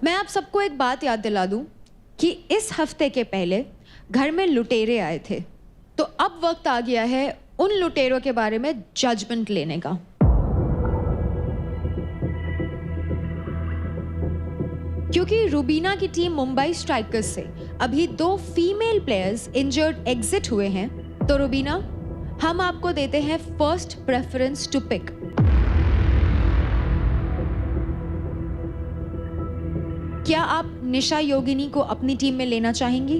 मैं आप सबको एक बात याद दिला दूं कि इस हफ्ते के पहले घर में लुटेरे आए थे, तो अब वक्त आ गया है उन लुटेरों के बारे में जजमेंट लेने का। क्योंकि रुबीना की टीम मुंबई स्ट्राइकर्स से अभी 2 फीमेल प्लेयर्स इंजर्ड एग्जिट हुए हैं, तो रुबीना हम आपको देते हैं फर्स्ट प्रेफरेंस टू पिक। क्या आप निशा योगिनी को अपनी टीम में लेना चाहेंगी?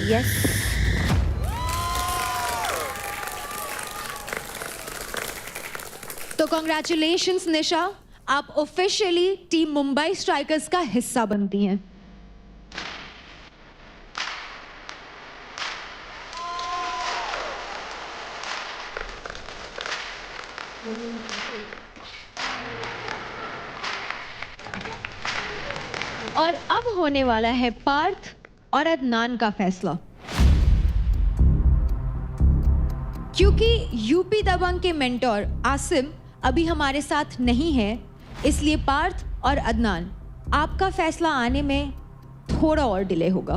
यस। तो कॉन्ग्रेचुलेशंस निशा, आप ऑफिशियली टीम मुंबई स्ट्राइकर्स का हिस्सा बनती हैं। और अब होने वाला है पार्थ और अदनान का फैसला। क्योंकि यूपी दबंग के मेंटोर आसिम अभी हमारे साथ नहीं है, इसलिए पार्थ और अदनान, आपका फैसला आने में थोड़ा और डिले होगा।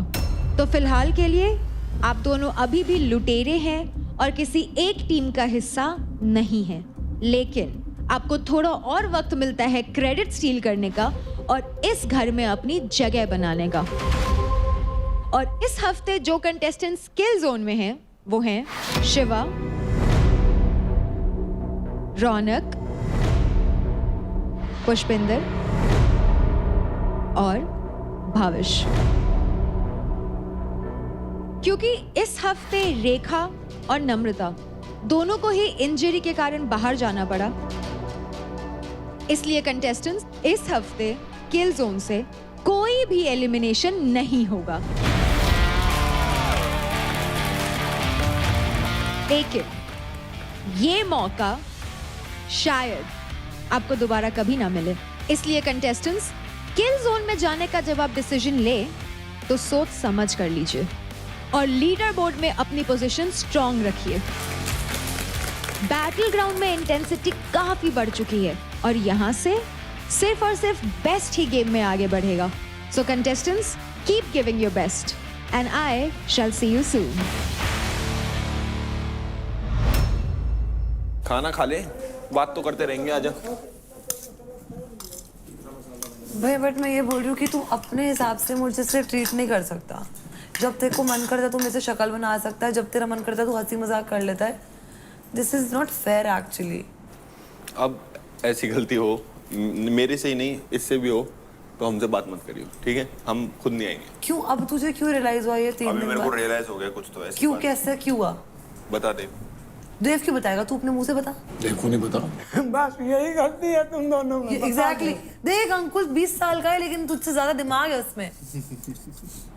तो फिलहाल के लिए आप दोनों अभी भी लुटेरे हैं और किसी एक टीम का हिस्सा नहीं है, लेकिन आपको थोड़ा और वक्त मिलता है क्रेडिट स्टील करने का और इस घर में अपनी जगह बनाने का। और इस हफ्ते जो कंटेस्टेंट स्किल जोन में हैं वो हैं शिवा, रौनक, पुष्पिंदर और भाविश। क्योंकि इस हफ्ते रेखा और नम्रता दोनों को ही इंजरी के कारण बाहर जाना पड़ा, इसलिए कंटेस्टेंट्स इस हफ्ते किल जोन से कोई भी एलिमिनेशन नहीं होगा। लेकिन ये मौका शायद आपको दोबारा कभी ना मिले, इसलिए कंटेस्टेंट्स किल जोन में जाने का जब आप डिसीजन ले तो सोच समझ कर लीजिए और लीडर बोर्ड में अपनी पोजीशन स्ट्रॉन्ग रखिए। बैटल ग्राउंड में इंटेंसिटी काफी बढ़ चुकी है और यहाँ से सिर्फ और सिर्फ बेस्ट ही गेम में आगे बढ़ेगा। So contestants, keep giving your best and I shall see you soon. खाना खा ले, बात तो करते रहेंगे। आजा भाई, बट मैं ये बोल रही हूँ कि तू अपने हिसाब से मुझे से ट्रीट नहीं कर सकता। जब तेरे को मन करता है तू मेरे से शक्ल बना सकता है, जब तेरा मन करता है तू हंसी मजाक कर लेता है। This is not fair actually. अब ऐसी गलती हो मेरे से ही नहीं, इससे भी हो तो हमसे बात मत करियो, ठीक है? हम खुद नहीं आएंगे। क्यों? अब तुझे क्यों रियलाइज हुआ ये 3 दिन बाद? मेरे को रियलाइज हो गया कुछ तो ऐसे। क्यों? कैसे? क्यों हुआ? बता दे। देव क्यों बताएगा? तू अपने मुंह से बता। देव को नहीं बता। बस यही गलती है तुम दोनों में। एग्जैक्टली। देख अंकुश 20 साल का है लेकिन तुझसे ज्यादा दिमाग है उसमें।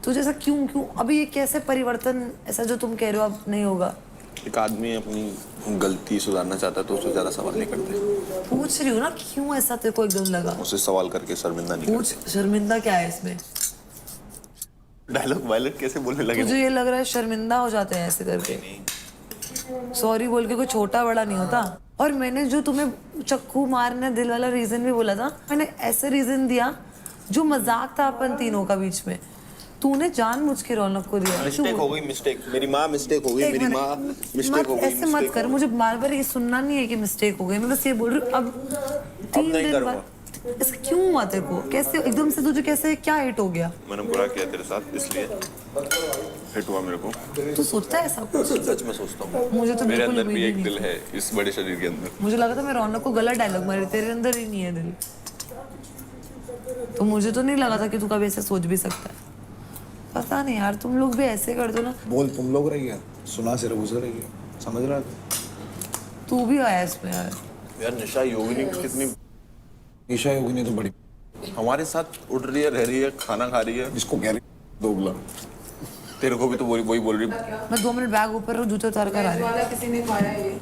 तुझे ऐसा क्यों? अभी ये कैसे परिवर्तन, ऐसा जो तुम कह रहे हो अब नहीं होगा? एक आदमी अपनी गलती सुधारना चाहता है तो उससे ज्यादा सवाल नहीं करते। पूछ रही हूँ ना, क्यों ऐसा तेरे को एकदम लगा? उससे सवाल करके शर्मिंदा नहीं पूछ, शर्मिंदा क्या है इसमें? डायलॉग वायलेट कैसे बोलने लगे? मुझे ये लग रहा है शर्मिंदा हो जाते हैं ऐसे करके। सॉरी बोल के कोई छोटा बड़ा नहीं होता। और मैंने जो तुम्हें चक्कू मारने दिल वाला रीजन भी बोला था, मैंने ऐसे रीजन दिया जो मजाक था अपन तीनों का बीच में। तूने जानबूझ के रौनक को दिया। मिस्टेक हो गई, मिस्टेक। मेरी माँ मिस्टेक हो गई, मेरी माँ मिस्टेक हो गई। ऐसे मत कर, मुझे बार-बार ये सुनना नहीं है कि मिस्टेक हो गई। मैं बस ये बोल रही हूँ अब 3 दिन बाद ऐसा क्यों हुआ तेरे को? कैसे एकदम से तुझे कैसे क्या हिट हो गया? मैंने बुरा किया तेरे साथ इसलिए हिट हुआ मेरे को। तू सोचता है ऐसा कुछ? सच में सोचता हूँ। मुझे तो मेरे बिल्कुल अंदर भी उम्मीद एक नहीं दिल है इस बड़े शरीर के अंदर। मुझे लगा था मैं रौनक को गलत डायलॉग मारी, तेरे अंदर ही नहीं है दिल। तो मुझे तो नहीं लगा था कि तू कभी ऐसे सोच भी सकता है। पता नहीं यार, तुम लोग भी ऐसे कर दो ना। बोल तुम लोग रही है, सुना सिर्फ उसे रही है, समझ रहा है? तू भी आया इसमें यार। यार निशा योगिनी कितनी, निशा योगिनी तो बड़ी हमारे साथ उठ रही है, रह रही है, खाना खा रही है। इसको कह रही दोगला। तेरे को भी तो वही बोल रही है। मैं 2 मिनट बैग ऊपर जूते उतार कर आ रही। किसी ने खाया ये।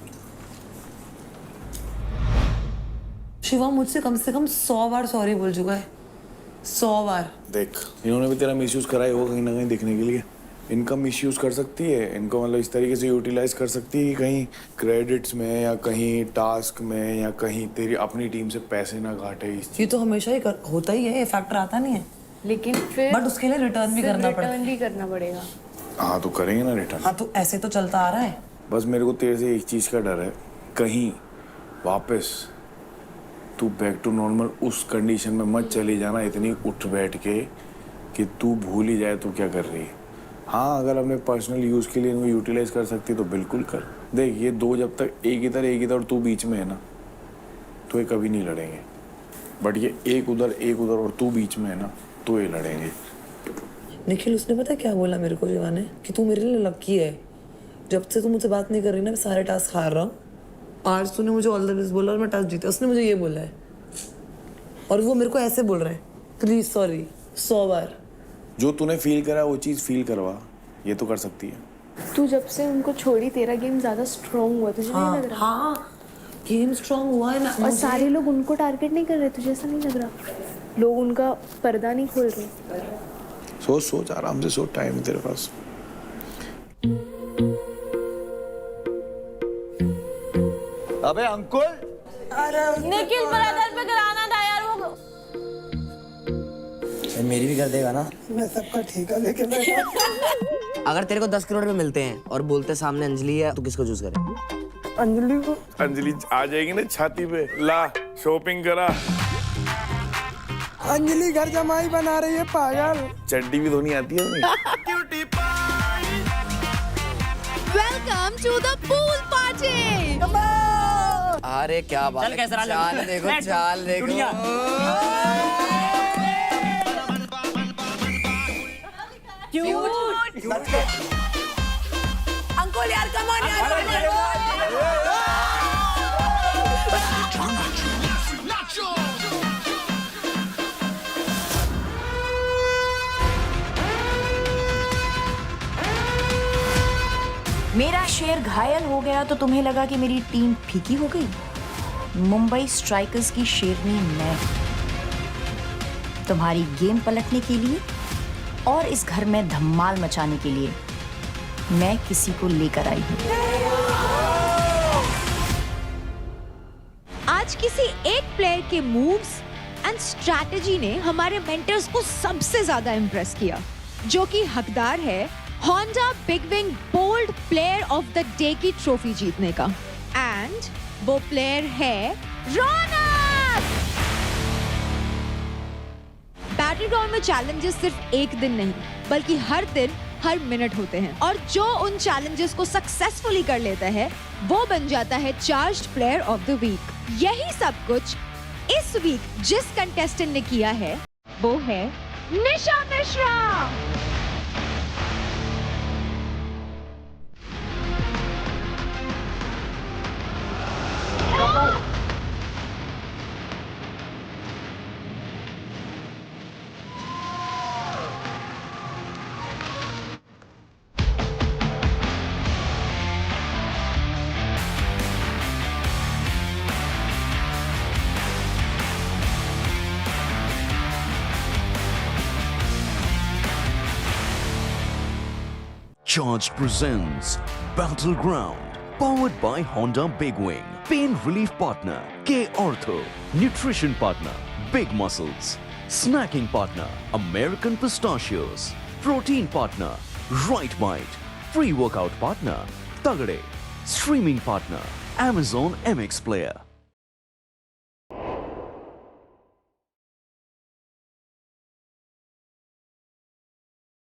शिवा मुझसे कम से कम 100 बार सॉरी बोल चुका है। 100 बार। देख, इन्होंने भी तेरा मिसयूज करा ही होगा कहीं ना कहीं दिखने के लिए। इनका मिसयूज कर सकती है, इनको मतलब इस तरीके से यूटिलाइज कर सकती है कि कहीं क्रेडिट्स में या कहीं टास्क में या कहीं तेरी अपनी टीम से पैसे ना घाटे। ये तो हमेशा ही होता ही है, ये फैक्टर आता नहीं है। लेकिन फिर बट उसके लिए रिटर्न भी करना पड़ेगा। रिटर्न भी करना पड़ेगा। हाँ तो करेंगे ना रिटर्न। हाँ तो ऐसे तो चलता आ रहा है। बस मेरे को तेरे से एक चीज़ का डर है, कहीं वापस तू बैक टू नॉर्मल उस कंडीशन में मत चली जाना इतनी उठ बैठ के कि तू भूल ही जाए तू क्या कर रही है। हाँ, अगर अपने पर्सनल यूज़ के लिए इनको यूटिलाइज कर सकती तो बिल्कुल कर। देख, ये 2 जब तक एक इधर और तू बीच में है ना, तो ये कभी नहीं लड़ेंगे, बट ये एक उधर और तू बीच में है ना, तो ये लड़ेंगे। निखिल, उसने पता क्या बोला मेरे को जीवा ने, कि तू मेरे लिए लकी है, जब से तू मुझसे बात नहीं कर रही ना मैं सारे टास्क हार रहा हूँ, आज तूने मुझे ऑल द बेस्ट बोला और मैं टास्क जीता। उसने मुझे ये बोला है और वो मेरे को ऐसे बोल रहा है, प्लीज सॉरी 100 बार। जो तूने फील करा वो चीज़ फील करवा, ये तो कर सकती है। तू जब से उनको छोड़ी तेरा गेम ज्यादा स्ट्रांग हुआ, तुझे नहीं लग रहा? हाँ, गेम स्ट्रांग हुआ है ना। और सारे लोग उनको टारगेट नहीं कर रहे, तुझे ऐसा नहीं लग रहा? लोग उनका पर्दा नहीं खोल रहे। सोच आराम से सोच, टाइम है तेरे पास। अबे अंकुल, निखिल ब्रदर पे कराना था यार वो। मेरी भी कर देगा ना? मैं सबका ठीक है, लेकिन अगर तेरे को 10 करोड़ में मिलते हैं और बोलते सामने अंजलि है, तो किसको चूज करे? अंजलि को। अंजलि आ जाएगी ना छाती पे, ला शॉपिंग करा। अंजलि घर जमाई बना रही है पागल। चड्डी भी धोनी आती है उन्हें। Welcome to the pool party. अरे क्या बात है, चाल देखो, चाल देखो। अंकुल यार, कम ऑन यार। मेरा शेर घायल हो गया तो तुम्हें लगा कि मेरी टीम फीकी हो गई? मुंबई स्ट्राइकर्स की शेरनी मैं, तुम्हारी गेम पलटने के लिए और इस घर में धमाल मचाने के लिए मैं किसी को लेकर आई हूँ। आज किसी एक प्लेयर के मूव्स एंड स्ट्रैटेजी ने हमारे मेंटर्स को सबसे ज्यादा इंप्रेस किया, जो कि हकदार है Honda big wing bold player of the day की ट्रॉफी जीतने का। एंड वो प्लेयर है रौनक। बैटल ग्राउंड में चैलेंजेस सिर्फ एक दिन नहीं, बल्कि हर दिन हर मिनट होते हैं, और जो उन चैलेंजेस को सक्सेसफुली कर लेता है वो बन जाता है charged player of the week. यही सब कुछ इस वीक जिस कंटेस्टेंट ने किया है वो है निशा Mishra. Charged presents Battleground, powered by Honda Big Wing. Pain relief partner K Ortho. Nutrition partner Big Muscles. Snacking partner American Pistachios. Protein partner Right Bite. Free workout partner Tagade. Streaming partner Amazon MX Player.